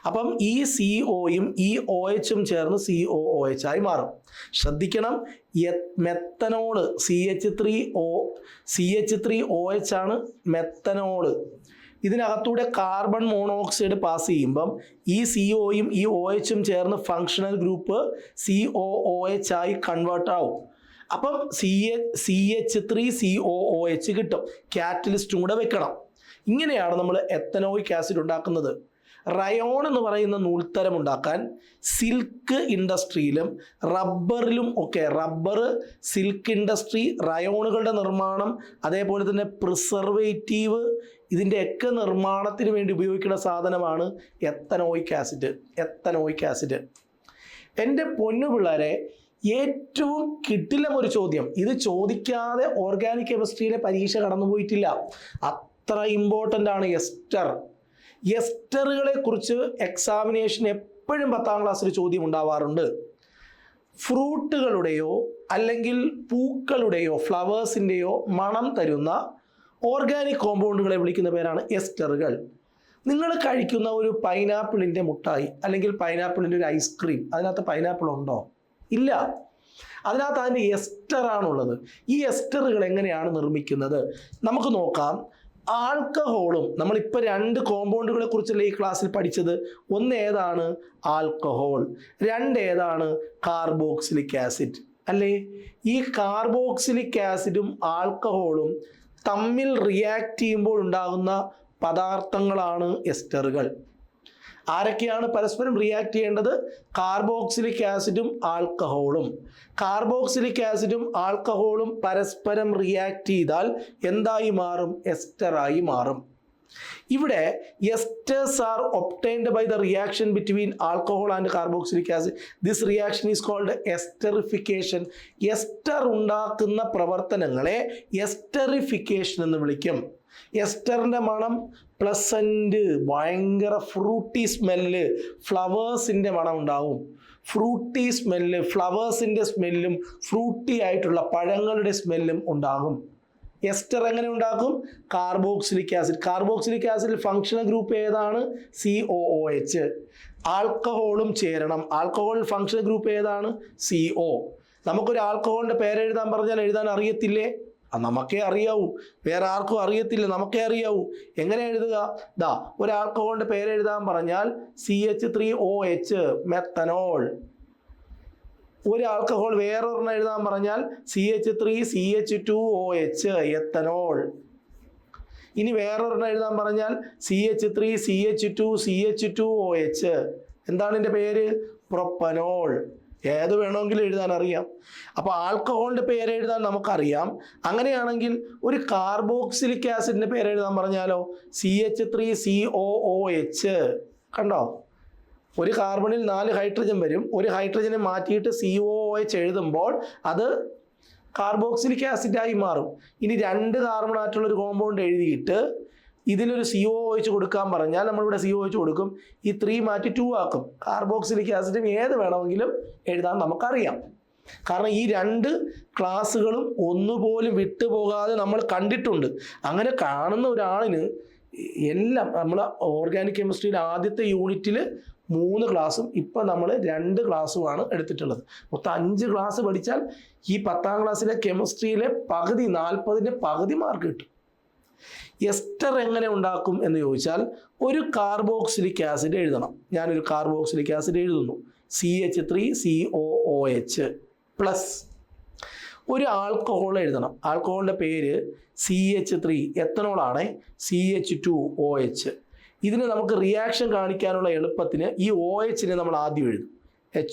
അപ്പം ഈ COയും ഈ OHും ചേർന്ന് COOH ആയി മാറും. ശ്രദ്ധിക്കണം, മെത്തനോള് CH3OH ആണ് മെത്തനോള്. ഇതിനകത്തൂടെ കാർബൺ മോണോക്സൈഡ് പാസ് ചെയ്യുമ്പം ഈ COയും ഈ OHും ചേർന്ന് ഫങ്ഷണൽ ഗ്രൂപ്പ് COOH ആയി കൺവേർട്ട് ആവും. അപ്പം CH3COOH കിട്ടും. കാറ്റലിസ്റ്റും കൂടെ വെക്കണം. ഇങ്ങനെയാണ് നമ്മൾ എത്തനോയിക് ആസിഡ് ഉണ്ടാക്കുന്നത്. റയോൺ എന്ന് പറയുന്ന നൂൽത്തരം ഉണ്ടാക്കാൻ സിൽക്ക് ഇൻഡസ്ട്രിയിലും റബ്ബറിലും ഒക്കെ, റബ്ബർ, സിൽക്ക് ഇൻഡസ്ട്രി, റയോണുകളുടെ നിർമ്മാണം, അതേപോലെ തന്നെ പ്രിസർവേറ്റീവ്, ഇതിൻ്റെയൊക്കെ നിർമ്മാണത്തിന് വേണ്ടി ഉപയോഗിക്കുന്ന സാധനമാണ് എത്തനോയിക് ആസിഡ്. എൻ്റെ പൊന്നു പിള്ളേരെ, ഏറ്റവും കിടിലം ഒരു ചോദ്യം, ഇത് ചോദിക്കാതെ ഓർഗാനിക് കെമിസ്ട്രിയിലെ പരീക്ഷ കടന്നുപോയിട്ടില്ല. അത്ര ഇമ്പോർട്ടൻ്റ് ആണ് എസ്റ്ററുകളെ കുറിച്ച് എക്സാമിനേഷൻ എപ്പോഴും 10ാം ക്ലാസ്സിൽ ചോദ്യം ഉണ്ടാവാറുണ്ട്. ഫ്രൂട്ടുകളുടെയോ അല്ലെങ്കിൽ പൂക്കളുടെയോ ഫ്ലവേഴ്സിൻ്റെയോ മണം തരുന്ന ഓർഗാനിക് കോമ്പൗണ്ടുകളെ വിളിക്കുന്ന പേരാണ് എസ്റ്ററുകൾ. നിങ്ങൾ കഴിക്കുന്ന ഒരു പൈനാപ്പിളിൻ്റെ മുട്ടായി അല്ലെങ്കിൽ പൈനാപ്പിളിൻ്റെ ഒരു ഐസ്ക്രീം, അതിനകത്ത് പൈനാപ്പിൾ ഉണ്ടോ? ഇല്ല. അതിനകത്ത് അതിൻ്റെ എസ്റ്ററാണുള്ളത്. ഈ എസ്റ്ററുകൾ എങ്ങനെയാണ് നിർമ്മിക്കുന്നത് നമുക്ക് നോക്കാം. ആൽക്കഹോളും, നമ്മളിപ്പോൾ 2 കോമ്പൗണ്ടുകളെ കുറിച്ചല്ലേ ഈ ക്ലാസ്സിൽ പഠിച്ചത്. ഒന്ന് ഏതാണ്? ആൽക്കഹോൾ. 2 ഏതാണ്? കാർബോക്സിലിക് ആസിഡ് അല്ലേ? ഈ കാർബോക്സിലിക് ആസിഡും ആൽക്കഹോളും തമ്മിൽ റിയാക്ട് ചെയ്യുമ്പോൾ ഉണ്ടാകുന്ന പദാർത്ഥങ്ങളാണ് എസ്റ്ററുകൾ. ആരൊക്കെയാണ് പരസ്പരം റിയാക്ട് ചെയ്യേണ്ടത്? കാർബോക്സിലിക് ആസിഡും ആൽക്കഹോളും. കാർബോക്സിലിക് ആസിഡും ആൽക്കഹോളും പരസ്പരം റിയാക്ട് ചെയ്താൽ എന്തായി മാറും? എസ്റ്ററായി മാറും. ഇവിടെ esters are obtained by the reaction between alcohol and carboxylic acid. This reaction is called esterification. Ester ഉണ്ടാക്കുന്ന പ്രവർത്തനങ്ങളെ എസ്റ്ററിഫിക്കേഷൻ എന്ന് വിളിക്കും. എസ്റ്ററിൻ്റെ മണം പ്ലസൻറ്റ്, ഭയങ്കര ഫ്രൂട്ടി സ്മെല്ല്, ഫ്ലവേഴ്സിൻ്റെ മണം ഉണ്ടാവും. ഫ്രൂട്ടി സ്മെല്ല്, ഫ്ലവേഴ്സിൻ്റെ സ്മെല്ലും ഫ്രൂട്ടി ആയിട്ടുള്ള പഴങ്ങളുടെ സ്മെല്ലും ഉണ്ടാകും. എസ്റ്റർ എങ്ങനെ ഉണ്ടാക്കും? Carboxylic acid. കാർബോക്സിലിക് ആസിഡിൽ ഫങ്ഷണൽ ഗ്രൂപ്പ് ഏതാണ്? COOH. ആൽക്കഹോളും ചേരണം. ആൽക്കഹോളിൽ ഫങ്ഷണൽ ഗ്രൂപ്പ് ഏതാണ്? CO. നമുക്കൊരു ആൽക്കഹോളിൻ്റെ പേരെഴുതാൻ പറഞ്ഞാൽ എഴുതാൻ അറിയത്തില്ലേ? നമുക്കേ അറിയാവൂ, വേറെ ആർക്കും അറിയത്തില്ല, നമുക്കേ അറിയാവൂ. എങ്ങനെ എഴുതുക? ഒരു ആൽക്കഹോളിൻ്റെ പേരെഴുതാൻ പറഞ്ഞാൽ CH3OH മെത്തനോൾ. ഒരു ആൽക്കഹോൾ വേറൊരെണ്ണം എഴുതാൻ പറഞ്ഞാൽ CH3CH2OH എത്തനോൾ. ഇനി വേറൊരെണ്ണം എഴുതാൻ പറഞ്ഞാൽ CH3CH2CH2OH. എന്താണ് ഇതിൻ്റെ പേര്? പ്രൊപ്പനോൾ. ഏത് വേണമെങ്കിലും എഴുതാൻ അറിയാം. അപ്പോൾ ആൽക്കഹോളിൻ്റെ പേര് എഴുതാൻ നമുക്കറിയാം. അങ്ങനെയാണെങ്കിൽ ഒരു കാർബോക്സിലിക് ആസിഡിൻ്റെ പേര് എഴുതാൻ പറഞ്ഞാലോ? CH3COOH. കണ്ടോ? ഒരു കാർബണിൽ 4 ഹൈഡ്രജൻ വരും. ഒരു ഹൈഡ്രജനെ മാറ്റിയിട്ട് COOH എഴുതുമ്പോൾ അത് കാർബോക്സിലിക് ആസിഡായി മാറും. ഇനി 2 കാർബൺ ആയിട്ടുള്ള ഒരു കോമ്പൗണ്ട് എഴുതിയിട്ട് ഇതിലൊരു COOH കൊടുക്കാൻ പറഞ്ഞാൽ നമ്മളിവിടെ COOH കൊടുക്കും. ഈ 3 മാറ്റി 2 ആക്കും. കാർബോക്സിലിക് ആസിഡും ഏത് വേണമെങ്കിലും എഴുതാൻ നമുക്കറിയാം. കാരണം ഈ 2 ക്ലാസ്സുകളും ഒന്നുപോലും വിട്ടുപോകാതെ നമ്മൾ കണ്ടിട്ടുണ്ട്. അങ്ങനെ കാണുന്ന ഒരാളിന് എല്ലാം, നമ്മൾ ഓർഗാനിക് കെമിസ്ട്രിയിൽ ആദ്യത്തെ യൂണിറ്റിൽ 3 ക്ലാസ്സും ഇപ്പം നമ്മൾ 2 ക്ലാസ്സുമാണ് എടുത്തിട്ടുള്ളത്. മൊത്തം 5 ക്ലാസ് പഠിച്ചാൽ ഈ 10ാം ക്ലാസ്സിലെ കെമിസ്ട്രിയിലെ പകുതി, 40ൻ്റെ പകുതി മാർക്ക് കിട്ടും. എസ്റ്റർ എങ്ങനെ ഉണ്ടാക്കും എന്ന് ചോദിച്ചാൽ, ഒരു കാർബോക്സിലിക് ആസിഡ് എഴുതണം. ഞാനൊരു കാർബോക്സിലിക് ആസിഡ് എഴുതുന്നു. CH3COOH പ്ലസ് ഒരു ആൽക്കഹോൾ എഴുതണം. ആൽക്കഹോളിൻ്റെ പേര് CH3, എത്തനോളാണ്, CH2OH. ഇതിന് നമുക്ക് റിയാക്ഷൻ കാണിക്കാനുള്ള എളുപ്പത്തിന് ഈ OHനെ നമ്മൾ ആദ്യം എഴുതും,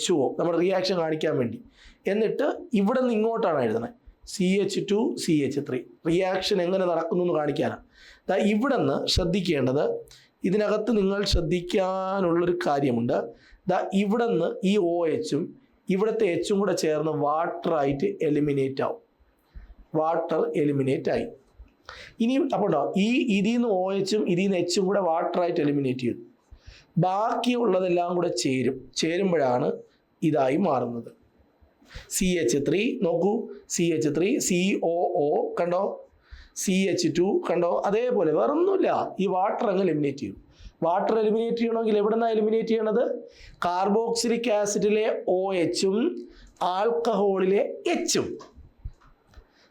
HO, നമ്മൾ റിയാക്ഷൻ കാണിക്കാൻ വേണ്ടി. എന്നിട്ട് ഇവിടെ നിന്ന് ഇങ്ങോട്ടാണ് എഴുതണത്, CH2 CH3. റിയാക്ഷൻ എങ്ങനെ നടക്കുന്നു എന്ന് കാണിക്കാനാണ്. ഇവിടെ നിന്ന് ശ്രദ്ധിക്കേണ്ടത്, ഇതിനകത്ത് നിങ്ങൾ ശ്രദ്ധിക്കാനുള്ളൊരു കാര്യമുണ്ട്. ഇവിടെ നിന്ന് ഈ OHും ഇവിടുത്തെ Hഉം കൂടെ ചേർന്ന് വാട്ടറായിട്ട് എലിമിനേറ്റ് ആവും. വാട്ടർ എലിമിനേറ്റ് ആയി. ഇനി അപ്പോൾ ഈ ഇതിൽ നിന്ന് OHും ഇതിൽ നിന്ന് Hഉം കൂടെ വാട്ടറായിട്ട് എലിമിനേറ്റ് ചെയ്തു. ബാക്കിയുള്ളതെല്ലാം കൂടെ ചേരുമ്പോഴാണ് ഇതായി മാറുന്നത്. CH3 നോക്കൂ, CH3, COO കണ്ടോ, CH2 കണ്ടോ, അതേപോലെ വേറൊന്നുമില്ല. ഈ വാട്ടർ അങ്ങ് എലിമിനേറ്റ് ചെയ്യും. വാട്ടർ എലിമിനേറ്റ് ചെയ്യണമെങ്കിൽ എവിടെ നിന്നാണ് എലിമിനേറ്റ് ചെയ്യണത്? കാർബോക്സിലിക് ആസിഡിലെ OHും ആൽക്കഹോളിലെ Hഉം.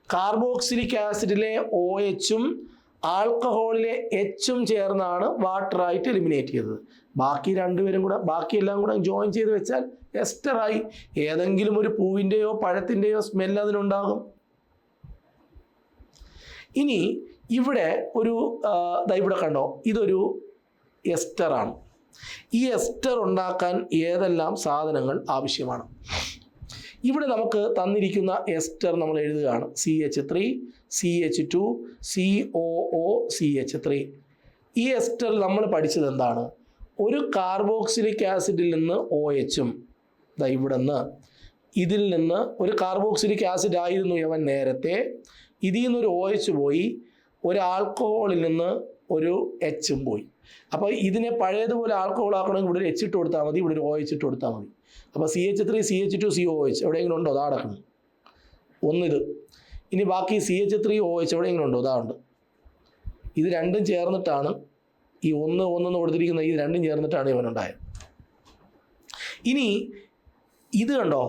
കാർബോക്സിലിക് ആസിഡിലെ OHും ആൽക്കഹോളിലെ Hഉം ചേർന്നാണ് വാട്ടറായിട്ട് എലിമിനേറ്റ് ചെയ്തത്. ബാക്കി രണ്ടുപേരും കൂടെ, ബാക്കിയെല്ലാം കൂടെ ജോയിൻ ചെയ്ത് വെച്ചാൽ എസ്റ്ററായി. ഏതെങ്കിലും ഒരു പൂവിൻ്റെയോ പഴത്തിൻ്റെയോ സ്മെല്ല് അതിനുണ്ടാകും. ഇനി ഇവിടെ ഒരു ഇവിടെ കണ്ടോ, ഇതൊരു എസ്റ്ററാണ്. ഈ എസ്റ്റർ ഉണ്ടാക്കാൻ ഏതെല്ലാം സാധനങ്ങൾ ആവശ്യമാണ്? ഇവിടെ നമുക്ക് തന്നിരിക്കുന്ന എസ്റ്റർ നമ്മൾ എഴുതുകയാണ്, CH3, CH2, COO, CH3. ഈ എസ്റ്റർ നമ്മൾ പഠിച്ചത് എന്താണ്? ഒരു കാർബോക്സിലിക് ആസിഡിൽ നിന്ന് OHും ഇവിടെ നിന്ന്, ഇതിൽ നിന്ന് ഒരു കാർബോക്സിലിക് ആസിഡ് ആയിരുന്നു ഇവൻ നേരത്തെ, ഇതിൽ നിന്നൊരു OH പോയി, ഒരു ആൽക്കഹോളിൽ നിന്ന് ഒരു Hഉം പോയി. അപ്പോൾ ഇതിനെ പഴയതുപോലെ ആൽക്കഹോൾ ആക്കണമെങ്കിൽ ഇവിടെ ഒരു H ഇട്ട് കൊടുത്താൽ മതി, ഇവിടെ ഒരു OH ഇട്ട് കൊടുത്താൽ മതി. അപ്പോൾ CH3, CH2, COH എവിടെയെങ്കിലും ഉണ്ടോ? അതാ കിടക്കുന്നു ഒന്നിത്. ഇനി ബാക്കി CH3OH എവിടെയെങ്കിലും ഉണ്ടോ? അതാ ഉണ്ട്. ഇത് രണ്ടും ചേർന്നിട്ടാണ് ഈ ഒന്നെന്ന് കൊടുത്തിരിക്കുന്ന, ഈ രണ്ടും ചേർന്നിട്ടാണ് ഇവനുണ്ടായത്. ഇനി ഇത് കണ്ടോ,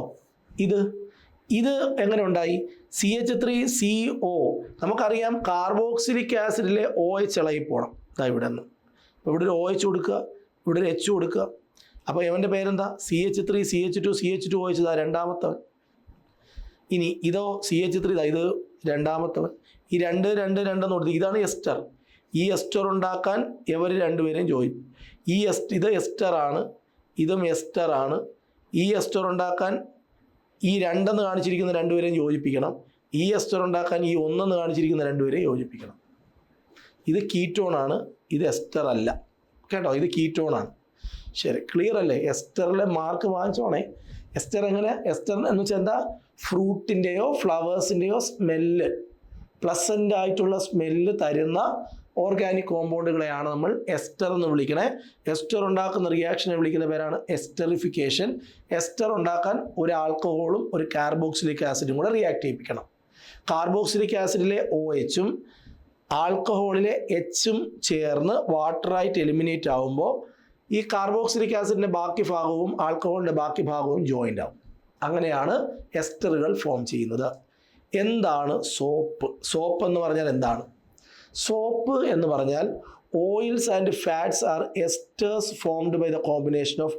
ഇത് എങ്ങനെ ഉണ്ടായി? CH3CO. നമുക്കറിയാം നമുക്കറിയാം ആസിഡിലെ OH ഇളകി പോകണം. ഇവിടെ നിന്ന് ഇവിടെ ഒരു OH കൊടുക്കുക, ഇവിടെ ഒരു H കൊടുക്കുക. അപ്പോൾ ഇവൻ്റെ പേരെന്താ? CH3, CH2, CH2OH. രണ്ടാമത്തവൻ. ഇനി ഇതോ CH3, ഇത് രണ്ടാമത്തവൻ. ഈ രണ്ട് കൊടുത്ത് ഇതാണ് എസ്റ്റർ. ഈ എസ്റ്റർ ഉണ്ടാക്കാൻ ഇവർ രണ്ടുപേരെയും ജോയിൻ. ഇത് എസ്റ്ററാണ്, ഇതും എസ്റ്ററാണ്. ഈ എസ്റ്റർ ഉണ്ടാക്കാൻ ഈ രണ്ടെന്ന് കാണിച്ചിരിക്കുന്ന രണ്ടുപേരെയും യോജിപ്പിക്കണം. ഈ എസ്റ്റർ ഉണ്ടാക്കാൻ ഈ ഒന്നെന്ന് കാണിച്ചിരിക്കുന്ന രണ്ടുപേരെയും യോജിപ്പിക്കണം. ഇത് കീറ്റോണാണ്, ഇത് എസ്റ്റർ അല്ല കേട്ടോ, ഇത് കീറ്റോണാണ്. ശരി, ക്ലിയർ അല്ലേ? എസ്റ്ററിലെ മാർക്ക് വാങ്ങിച്ചോണേ. എസ്റ്റർ എങ്ങനെ? എസ്റ്റർ എന്ന് വെച്ചാൽ എന്താ? ഫ്രൂട്ടിൻ്റെയോ ഫ്ലവേഴ്സിൻ്റെയോ സ്മെല്ല്, പ്ലസൻ്റ് ആയിട്ടുള്ള സ്മെല്ല് തരുന്ന ഓർഗാനിക് കോമ്പൗണ്ടുകളെയാണ് നമ്മൾ എസ്റ്റർ എന്ന് വിളിക്കണേ. എസ്റ്റർ ഉണ്ടാക്കുന്ന റിയാക്ഷനെ വിളിക്കുന്ന പേരാണ് എസ്റ്ററിഫിക്കേഷൻ. എസ്റ്റർ ഉണ്ടാക്കാൻ ഒരു ആൽക്കഹോളും ഒരു കാർബോക്സിലിക് ആസിഡും കൂടെ റിയാക്ട് ചെയ്യിപ്പിക്കണം. കാർബോക്സിലിക് ആസിഡിലെ OHും ആൽക്കഹോളിലെ Hഉം ചേർന്ന് വാട്ടറായിട്ട് എലിമിനേറ്റ് ആകുമ്പോൾ ഈ കാർബോക്സിലിക് ആസിഡിൻ്റെ ബാക്കി ഭാഗവും ആൽക്കഹോളിൻ്റെ ബാക്കി ഭാഗവും ജോയിൻ്റ് ആവും. അങ്ങനെയാണ് എസ്റ്ററുകൾ ഫോം ചെയ്യുന്നത്. എന്താണ് സോപ്പ്? സോപ്പ് എന്ന് പറഞ്ഞാൽ എന്താണ്? സോപ്പ് എന്ന് പറഞ്ഞാൽ oils and fats are esters formed by the combination of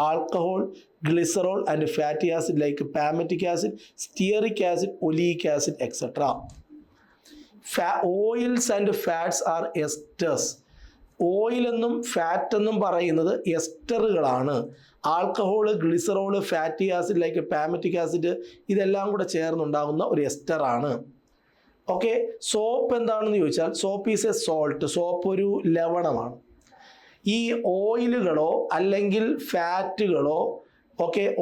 alcohol, glycerol and fatty acid like palmitic acid, stearic acid, oleic acid, etc. Oils and fats are esters. Oil എന്നും fat എന്നും പറയുന്നത് എസ്റ്ററുകളാണ്. Alcohol, glycerol, fatty acid like palmitic acid ഇതെല്ലാം കൂടെ ചേർന്നുണ്ടാകുന്ന ഒരു എസ്റ്ററാണ്. Okay, soap എന്താണെന്ന് ചോദിച്ചാൽ soap is a salt. Soap ഒരു ലവണമാണ്. ഈ ഓയിലുകളോ അല്ലെങ്കിൽ ഫാറ്റുകളോ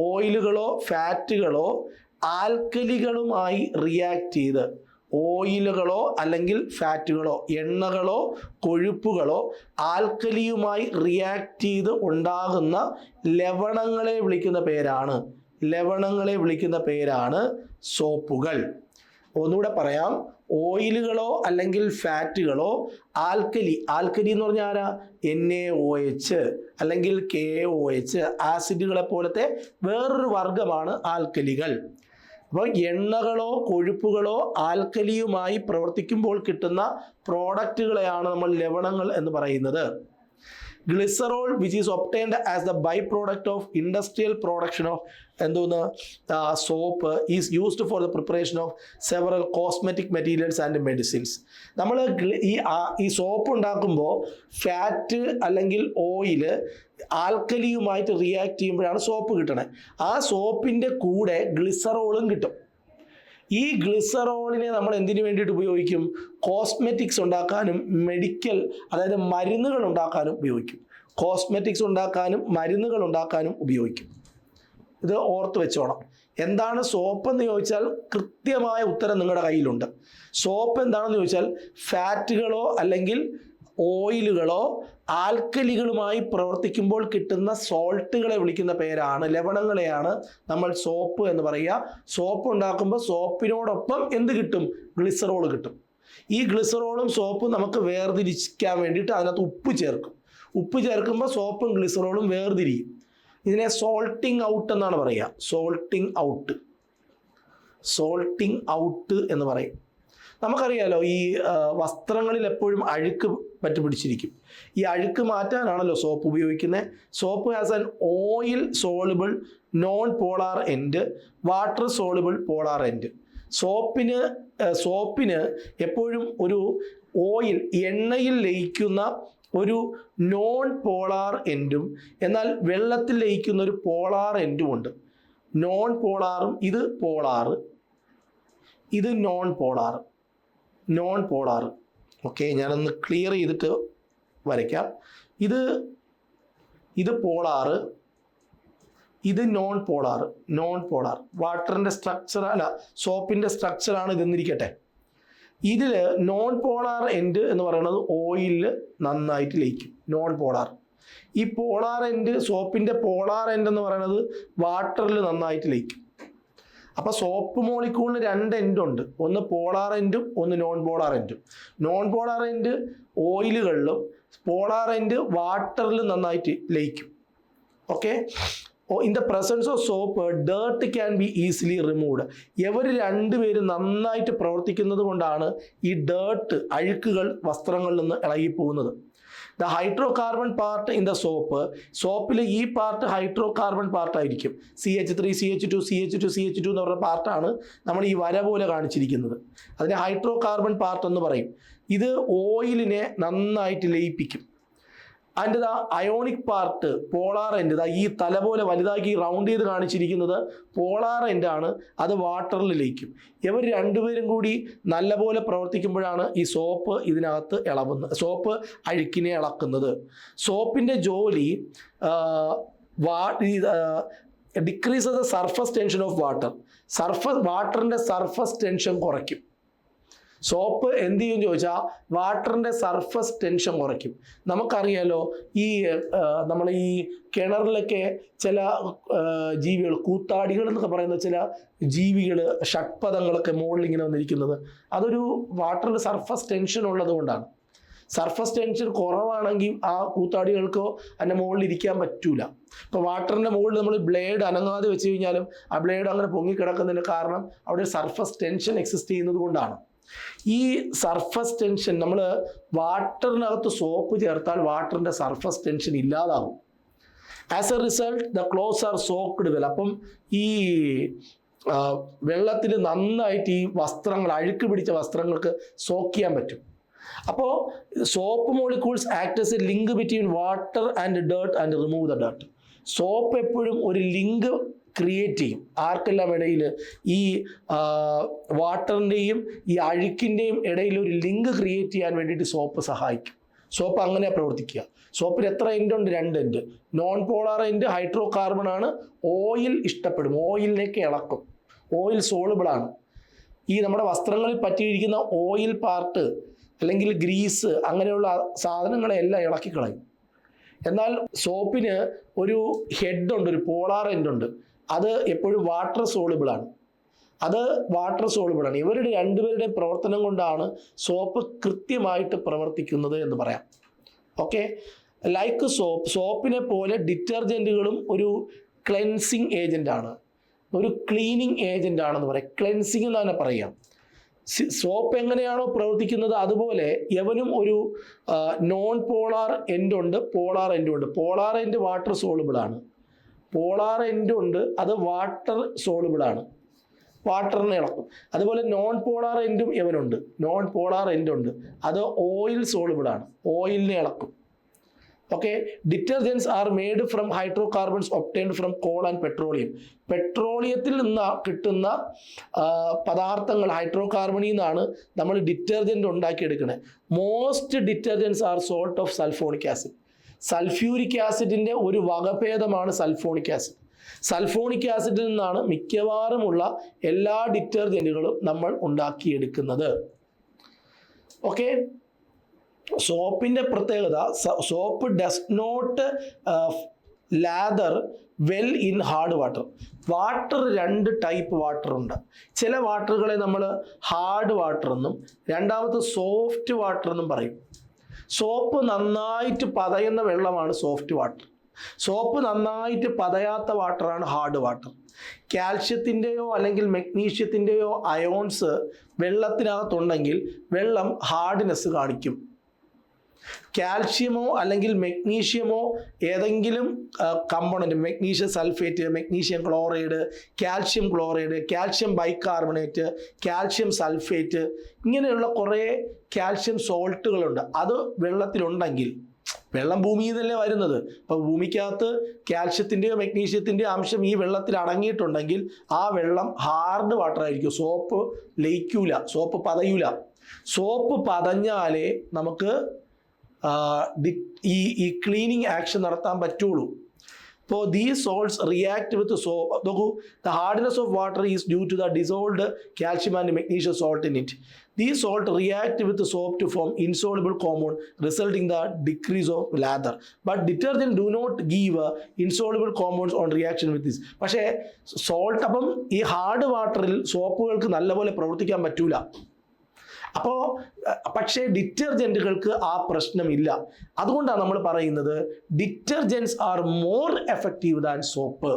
ഓയിലുകളോ ഫാറ്റുകളോ ആൽക്കലികളുമായി റിയാക്ട് ചെയ്ത്, ഓയിലുകളോ അല്ലെങ്കിൽ ഫാറ്റുകളോ എണ്ണകളോ കൊഴുപ്പുകളോ ആൽക്കലിയുമായി റിയാക്ട് ചെയ്ത് ഉണ്ടാകുന്ന ലവണങ്ങളെ വിളിക്കുന്ന പേരാണ് സോപ്പുകൾ. ഒന്നുകൂടെ പറയാം, ഓയിലുകളോ അല്ലെങ്കിൽ ഫാറ്റുകളോ ആൽക്കലി എന്ന് പറഞ്ഞാൽ ആരാ? NaOH അല്ലെങ്കിൽ KOH, ആസിഡുകളെ പോലത്തെ വേറൊരു വർഗമാണ് ആൽക്കലികൾ. അപ്പോൾ എണ്ണകളോ കൊഴുപ്പുകളോ ആൽക്കലിയുമായി പ്രവർത്തിക്കുമ്പോൾ കിട്ടുന്ന പ്രോഡക്റ്റുകളെയാണ് നമ്മൾ ലവണങ്ങൾ എന്ന് പറയുന്നത്. Glycerol which is obtained as the by product of industrial production of soap is used for the preparation of several cosmetic materials and medicines. നമ്മൾ ഈ സോപ്പ് ഉണ്ടാക്കുമ്പോൾ ഫാറ്റ് അല്ലെങ്കിൽ ഓയില് ആൽക്കലിയുമായിട്ട് റിയാക്ട് ചെയ്യുമ്പോഴാണ് സോപ്പ് കിട്ടണത്. ആ സോപ്പിൻ്റെ കൂടെ ഗ്ലിസറോളും കിട്ടും. ഈ ഗ്ലിസറോളിനെ നമ്മൾ എന്തിനു വേണ്ടിയിട്ട് ഉപയോഗിക്കും? കോസ്മെറ്റിക്സ് ഉണ്ടാക്കാനും മെഡിക്കൽ, അതായത് മരുന്നുകൾ ഉണ്ടാക്കാനും ഉപയോഗിക്കും. കോസ്മെറ്റിക്സ് ഉണ്ടാക്കാനും മരുന്നുകൾ ഉണ്ടാക്കാനും ഉപയോഗിക്കും. ഇത് ഓർത്ത് വെച്ചോണം. എന്താണ് സോപ്പ് എന്ന് ചോദിച്ചാൽ കൃത്യമായ ഉത്തരം നിങ്ങളുടെ കയ്യിലുണ്ട്. സോപ്പ് എന്താണെന്ന് ചോദിച്ചാൽ ഫാറ്റുകളോ അല്ലെങ്കിൽ ഓയിലുകളോ ആൽക്കലികളുമായി പ്രവർത്തിക്കുമ്പോൾ കിട്ടുന്ന സോൾട്ടുകളെ വിളിക്കുന്ന പേരാണ്, ലവണങ്ങളെയാണ് നമ്മൾ സോപ്പ് എന്ന് പറയുക. സോപ്പ് ഉണ്ടാക്കുമ്പോൾ സോപ്പിനോടൊപ്പം എന്ത് കിട്ടും? ഗ്ലിസറോൾ കിട്ടും. ഈ ഗ്ലിസറോളും സോപ്പും നമുക്ക് വേർതിരിക്കാൻ വേണ്ടിയിട്ട് അതിനകത്ത് ഉപ്പ് ചേർക്കും. ഉപ്പ് ചേർക്കുമ്പോൾ സോപ്പും ഗ്ലിസറോളും വേർതിരിയും. ഇതിനെ സോൾട്ടിങ് ഔട്ട് എന്നാണ് പറയുക. സോൾട്ടിങ് ഔട്ട് എന്ന് പറയും. നമുക്കറിയാലോ, ഈ വസ്ത്രങ്ങളിൽ എപ്പോഴും അഴുക്ക് പിടിച്ചിരിക്കും. ഈ അഴുക്ക് മാറ്റാനാണല്ലോ സോപ്പ് ഉപയോഗിക്കുന്നത്. Soap has an oil soluble non polar end, water soluble polar end. സോപ്പിന് എപ്പോഴും ഒരു ഓയിൽ, എണ്ണയിൽ ലയിക്കുന്ന ഒരു നോൺ പോളാർ എൻഡും എന്നാൽ വെള്ളത്തിൽ ലയിക്കുന്ന ഒരു പോളാർ എൻഡും ഉണ്ട്. നോൺ പോളാറും ഇത് പോളാറ്, ഇത് നോൺ പോളാർ. ഓക്കെ, ഞാനൊന്ന് ക്ലിയർ ചെയ്തിട്ട് വരയ്ക്കാം. ഇത് പോളാറ്, ഇത് നോൺ പോളാർ. വാട്ടറിൻ്റെ സ്ട്രക്ചർ അല്ല, സോപ്പിൻ്റെ സ്ട്രക്ചറാണ് ഇതെന്നിരിക്കട്ടെ. ഇതിൽ നോൺ പോളാർ എൻഡ് എന്ന് പറയുന്നത് ഓയിലിൽ നന്നായിട്ട് ലയിക്കും, നോൺ പോളാർ. ഈ പോളാർ എൻഡ്, സോപ്പിൻ്റെ പോളാർ എൻഡ് എന്ന് പറയുന്നത് വാട്ടറിൽ നന്നായിട്ട് ലയിക്കും. അപ്പോൾ സോപ്പ് മോളിക്യൂളിന് രണ്ട് എൻഡുണ്ട്, ഒന്ന് പോളാർ എൻഡും ഒന്ന് നോൺ പോളാർ എൻഡും. നോൺ പോളാർ എൻഡ് ഓയിലുകളിലും പോളാർ എൻഡ് വാട്ടറിലും നന്നായിട്ട് ലയിക്കും. Okay, in the presence of soap dirt can be easily removed. ഇവർ രണ്ടുപേരും നന്നായിട്ട് പ്രവർത്തിക്കുന്നത് കൊണ്ടാണ് ഈ ഡേർട്ട്, അഴുക്കുകൾ വസ്ത്രങ്ങളിൽ നിന്ന് ഇളകിപ്പോകുന്നത്. The hydrocarbon part in the സോപ്പിൽ ഈ part hydro carbon പാർട്ടായിരിക്കും. CH3 CH2 CH2 CH2 എന്ന് പറയുന്ന പാർട്ടാണ് നമ്മൾ ഈ വര പോലെ കാണിച്ചിരിക്കുന്നത്. അതിനെ ഹൈഡ്രോ കാർബൺ പാർട്ട് എന്ന് പറയും. ഇത് ഓയിലിനെ നന്നായിട്ട് ലയിപ്പിക്കും. And the ionic part, polar end, ഈ തല പോലെ വലുതാക്കി റൗണ്ട് ചെയ്ത് കാണിച്ചിരിക്കുന്നത് പോളാർ എൻഡാണ്. അത് വാട്ടറിൽ ലയിക്കും. ഇവർ രണ്ടുപേരും കൂടി നല്ലപോലെ പ്രവർത്തിക്കുമ്പോഴാണ് ഈ സോപ്പ് ഇതിനകത്ത് സോപ്പ് അഴുക്കിനെ ഇളക്കുന്നത്. സോപ്പിൻ്റെ ജോലി decrease the surface tension of water. വാട്ടറിൻ്റെ സർഫസ് ടെൻഷൻ കുറയ്ക്കും. സോപ്പ് എന്ത് ചെയ്യും ചോദിച്ചാൽ വാട്ടറിൻ്റെ സർഫസ് ടെൻഷൻ കുറയ്ക്കും. നമുക്കറിയാലോ, നമ്മൾ ഈ കിണറിലൊക്കെ ചില ജീവികൾ, കൂത്താടികൾ എന്നൊക്കെ പറയുന്ന ചില ജീവികൾ, ഷഡ്പദങ്ങളൊക്കെ മുകളിൽ ഇങ്ങനെ വന്നിരിക്കുന്നത്, അതൊരു വാട്ടറിൻ്റെ സർഫസ് ടെൻഷൻ ഉള്ളത് കൊണ്ടാണ്. സർഫസ് ടെൻഷൻ കുറവാണെങ്കിൽ ആ കൂത്താടികൾക്കോ അതിൻ്റെ മുകളിൽ ഇരിക്കാൻ പറ്റൂല. ഇപ്പോൾ വാട്ടറിൻ്റെ മുകളിൽ നമ്മൾ ബ്ലേഡ് അനങ്ങാതെ വെച്ച് കഴിഞ്ഞാലും ആ ബ്ലേഡ് അങ്ങനെ പൊങ്ങിക്കിടക്കുന്നതിന് കാരണം അവിടെ സർഫസ് ടെൻഷൻ എക്സിസ്റ്റ് ചെയ്യുന്നത് കൊണ്ടാണ്. ഈ സർഫസ് ടെൻഷൻ, നമ്മൾ വാട്ടറിനകത്ത് സോപ്പ് ചേർത്താൽ വാട്ടറിൻ്റെ സർഫസ് ടെൻഷൻ ഇല്ലാതാകും. As A result the clothes are soaked well. അപ്പം ഈ വെള്ളത്തിൽ നന്നായിട്ട് ഈ വസ്ത്രങ്ങൾ, അഴുക്ക് പിടിച്ച വസ്ത്രങ്ങൾക്ക് സോക്ക് ചെയ്യാൻ പറ്റും. അപ്പോൾ soap molecules act as A link between water and dirt and remove the dirt. Soap എപ്പോഴും ഒരു ലിങ്ക് ക്രിയേറ്റ് ചെയ്യും. ആർക്കെല്ലാം ഇടയിൽ? ഈ വാട്ടറിൻ്റെയും ഈ അഴുക്കിൻ്റെയും ഇടയിൽ ഒരു ലിങ്ക് ക്രിയേറ്റ് ചെയ്യാൻ വേണ്ടിയിട്ട് സോപ്പ് സഹായിക്കും. സോപ്പ് അങ്ങനെയാണ് പ്രവർത്തിക്കുക. സോപ്പിൽ എത്ര എൻഡുണ്ട്? 2 end. Non polar end hydro carbon ആണ്. ഓയിൽ ഇഷ്ടപ്പെടും, ഓയിലിലേക്ക് ഇളക്കും. ഓയിൽ സോളുബിളാണ്. ഈ നമ്മുടെ വസ്ത്രങ്ങളിൽ പറ്റിയിരിക്കുന്ന ഓയിൽ പാർട്ട് അല്ലെങ്കിൽ ഗ്രീസ് അങ്ങനെയുള്ള സാധനങ്ങളെല്ലാം ഇളക്കിക്കളയും. എന്നാൽ സോപ്പിന് ഒരു ഹെഡുണ്ട്, ഒരു പോളാർ എൻഡുണ്ട്. അത് എപ്പോഴും വാട്ടർ സോളുബിളാണ്. ഇവരുടെ രണ്ടുപേരുടെയും പ്രവർത്തനം കൊണ്ടാണ് സോപ്പ് കൃത്യമായിട്ട് പ്രവർത്തിക്കുന്നത് എന്ന് പറയാം. ഓക്കെ, ലൈക്ക് സോപ്പിനെ പോലെ ഡിറ്റർജൻറ്റുകളും ഒരു ക്ലെൻസിങ് ഏജൻ്റാണ്, ഒരു ക്ലീനിങ് ഏജൻ്റ് ആണെന്ന് പറയാം. ക്ലെൻസിങ് എന്ന് തന്നെ പറയാം. സോപ്പ് എങ്ങനെയാണോ പ്രവർത്തിക്കുന്നത് അതുപോലെ യവനും ഒരു നോൺ പോളാർ എൻഡ് ഉണ്ട്, പോളാർ എൻഡ് ഉണ്ട്. പോളാർ എൻഡ് വാട്ടർ സോളുബിൾ ആണ്, പോളാർ എൻഡ് ഉണ്ട്, അത് വാട്ടർ സോളുബിൾ ആണ്, വാട്ടറിനെ ഇളക്കും. അതുപോലെ നോൺ പോളാർ എൻഡും ഇവനുണ്ട്, നോൺ പോളാർ എൻഡ് ഉണ്ട്, അത് ഓയിൽ സോളുബിൾ ആണ്, ഓയിലിനെ ഇളക്കും. Okay, detergents are made from hydrocarbons obtained from coal and petroleum. പെട്രോളിയത്തിൽ നിന്ന് കിട്ടുന്ന പദാർത്ഥങ്ങൾ ഹൈഡ്രോകാർബണിൽ നിന്നാണ് നമ്മൾ ഡിറ്റർജൻറ്റ് ഉണ്ടാക്കിയെടുക്കുന്നത്. Most detergents are salt of sulphonic acid. Sulphuric ആസിഡിൻ്റെ ഒരു വകഭേദമാണ് സൾഫോണിക് ആസിഡ്. സൾഫോണിക് ആസിഡിൽ നിന്നാണ് മിക്കവാറുമുള്ള എല്ലാ ഡിറ്റർജൻറ്റുകളും നമ്മൾ ഉണ്ടാക്കിയെടുക്കുന്നത്. ഓക്കെ, സോപ്പിൻ്റെ പ്രത്യേകത, soap does not lather well in hard water. Water 2 type water ഉണ്ട്. ചില വാട്ടറുകളെ നമ്മൾ ഹാർഡ് വാട്ടർ എന്നും രണ്ടാമത്തെ സോഫ്റ്റ് വാട്ടർ എന്നും പറയും. സോപ്പ് നന്നായിട്ട് പതയുന്ന വെള്ളമാണ് സോഫ്റ്റ് വാട്ടർ. സോപ്പ് നന്നായിട്ട് പതയാത്ത വാട്ടറാണ് ഹാർഡ് വാട്ടർ. കാൽഷ്യത്തിൻ്റെയോ അല്ലെങ്കിൽ മെഗ്നീഷ്യത്തിൻ്റെയോ അയോൺസ് വെള്ളത്തിനകത്തുണ്ടെങ്കിൽ വെള്ളം ഹാർഡ്നെസ് കാണിക്കും. കാൽഷ്യമോ അല്ലെങ്കിൽ മെഗ്നീഷ്യമോ ഏതെങ്കിലും component, magnesium sulphate, magnesium chloride, calcium chloride, calcium bicarbonate, calcium sulphate, ഇങ്ങനെയുള്ള കുറേ കാൽഷ്യം സോൾട്ടുകളുണ്ട്. അത് വെള്ളത്തിലുണ്ടെങ്കിൽ, വെള്ളം ഭൂമിയിൽ നിന്നല്ലേ വരുന്നത്, അപ്പോൾ ഭൂമിക്കകത്ത് കാൽഷ്യത്തിൻ്റെയോ മെഗ്നീഷ്യത്തിൻ്റെയോ അംശം ഈ വെള്ളത്തിൽ അടങ്ങിയിട്ടുണ്ടെങ്കിൽ ആ വെള്ളം ഹാർഡ് വാട്ടർ ആയിരിക്കും. സോപ്പ് ലയിക്കൂല, സോപ്പ് പതയൂല. സോപ്പ് പതഞ്ഞാലേ നമുക്ക് ഈ ക്ലീനിങ് ആക്ഷൻ നടത്താൻ പറ്റുള്ളൂ. അപ്പോൾ these salts react with soap. നോക്കൂ, the hardness of water is due to the dissolved calcium and magnesium salt in it. These salt react with the soap to form insoluble compound, resulting the decrease of lather. But detergent do not give insoluble compounds on reaction with this. പക്ഷേ salt, അപ്പം ഈ hard വാട്ടറിൽ സോപ്പുകൾക്ക് നല്ലപോലെ പ്രവർത്തിക്കാൻ പറ്റൂല. അപ്പോൾ പക്ഷേ ഡിറ്റർജൻറ്റുകൾക്ക് ആ പ്രശ്നമില്ല. അതുകൊണ്ടാണ് നമ്മൾ പറയുന്നത് detergents are more effective than soap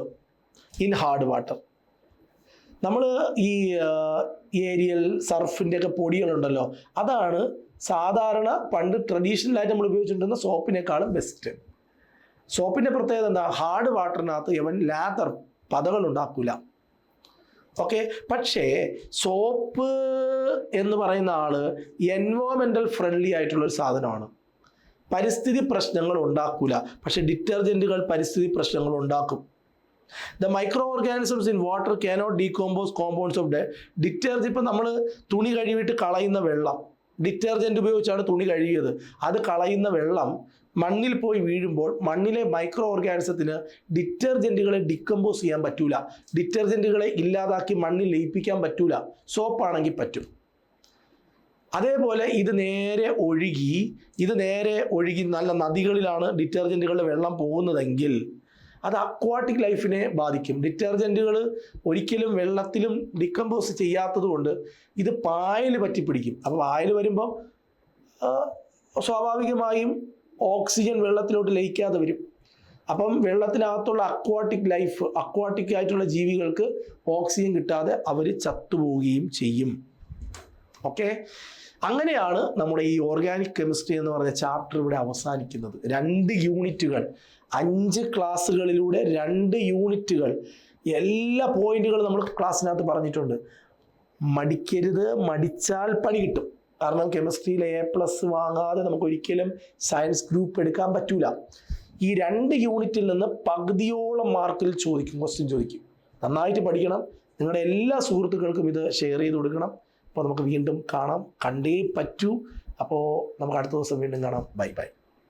in hard water. നമ്മൾ ഈ ഏരിയൽ സർഫിൻ്റെ ഒക്കെ പൊടികളുണ്ടല്ലോ, അതാണ് സാധാരണ പണ്ട് ട്രഡീഷണലായിട്ട് നമ്മൾ ഉപയോഗിച്ചിട്ടുണ്ടെന്ന സോപ്പിനേക്കാളും ബെസ്റ്റ്. സോപ്പിൻ്റെ പ്രത്യേകത എന്താ? ഹാർഡ് വാട്ടറിനകത്ത് ഇവൻ ലാതർ പതകൾ ഉണ്ടാക്കില്ല. ഓക്കെ, പക്ഷേ സോപ്പ് എന്ന് പറയുന്ന ആൾ എൻവയോൺമെൻ്റൽ ഫ്രണ്ട്ലി ആയിട്ടുള്ളൊരു സാധനമാണ്. പരിസ്ഥിതി പ്രശ്നങ്ങൾ ഉണ്ടാക്കില്ല. പക്ഷേ ഡിറ്റർജൻറ്റുകൾ പരിസ്ഥിതി പ്രശ്നങ്ങൾ ഉണ്ടാക്കും. The microorganisms in water cannot decompose compounds of detergent. ഇപ്പം നമ്മൾ തുണി കഴുകിയിട്ട് കളയുന്ന വെള്ളം, ഡിറ്റർജൻറ്റ് ഉപയോഗിച്ചാണ് തുണി കഴുകിയത്, അത് കളയുന്ന വെള്ളം മണ്ണിൽ പോയി വീഴുമ്പോൾ മണ്ണിലെ മൈക്രോ ഓർഗാനിസത്തിന് ഡിറ്റർജൻറ്റുകളെ ഡിക്കമ്പോസ് ചെയ്യാൻ പറ്റൂല, ഡിറ്റർജൻറ്റുകളെ ഇല്ലാതാക്കി മണ്ണിൽ ലയിപ്പിക്കാൻ പറ്റൂല. സോപ്പാണെങ്കിൽ പറ്റും. അതേപോലെ ഇത് നേരെ ഒഴുകി നല്ല നദികളിലാണ് ഡിറ്റർജൻറ്റുകളുടെ വെള്ളം പോകുന്നതെങ്കിൽ അത് അക്വാട്ടിക് ലൈഫിനെ ബാധിക്കും. ഡിറ്റർജൻറ്റുകൾ ഒരിക്കലും വെള്ളത്തിലും ഡിക്കമ്പോസ് ചെയ്യാത്തത് കൊണ്ട് ഇത് പായൽ പറ്റിപ്പിടിക്കും. അപ്പോൾ പായൽ വരുമ്പം സ്വാഭാവികമായും ഓക്സിജൻ വെള്ളത്തിലോട്ട് ലയിക്കാതെ വരും. അപ്പം വെള്ളത്തിനകത്തുള്ള അക്വാട്ടിക് ആയിട്ടുള്ള ജീവികൾക്ക് ഓക്സിജൻ കിട്ടാതെ അവർ ചത്തുപോവുകയും ചെയ്യും. ഓക്കെ, അങ്ങനെയാണ് നമ്മുടെ ഈ ഓർഗാനിക് കെമിസ്ട്രി എന്ന് പറഞ്ഞ ചാപ്റ്റർ ഇവിടെ അവസാനിക്കുന്നത്. 2 യൂണിറ്റുകൾ, 5 ക്ലാസ്സുകളിലൂടെ 2 യൂണിറ്റുകൾ, എല്ലാ പോയിന്റുകളും നമ്മൾ ക്ലാസ്സിനകത്ത് പറഞ്ഞിട്ടുണ്ട്. മടിക്കരുത്, മടിച്ചാൽ പണി കിട്ടും. കാരണം കെമിസ്ട്രിയിൽ A+ വാങ്ങാതെ നമുക്ക് ഒരിക്കലും സയൻസ് ഗ്രൂപ്പ് എടുക്കാൻ പറ്റൂല. ഈ 2 യൂണിറ്റിൽ നിന്ന് പകുതിയോളം മാർക്കിൽ ക്വസ്റ്റ്യൻ ചോദിക്കും. നന്നായിട്ട് പഠിക്കണം. നിങ്ങളുടെ എല്ലാ സുഹൃത്തുക്കൾക്കും ഇത് ഷെയർ ചെയ്ത് കൊടുക്കണം. അപ്പോൾ നമുക്ക് വീണ്ടും കാണാം, കണ്ടേ പറ്റൂ. അപ്പോൾ നമുക്ക് അടുത്ത ദിവസം വീണ്ടും കാണാം. Bye bye.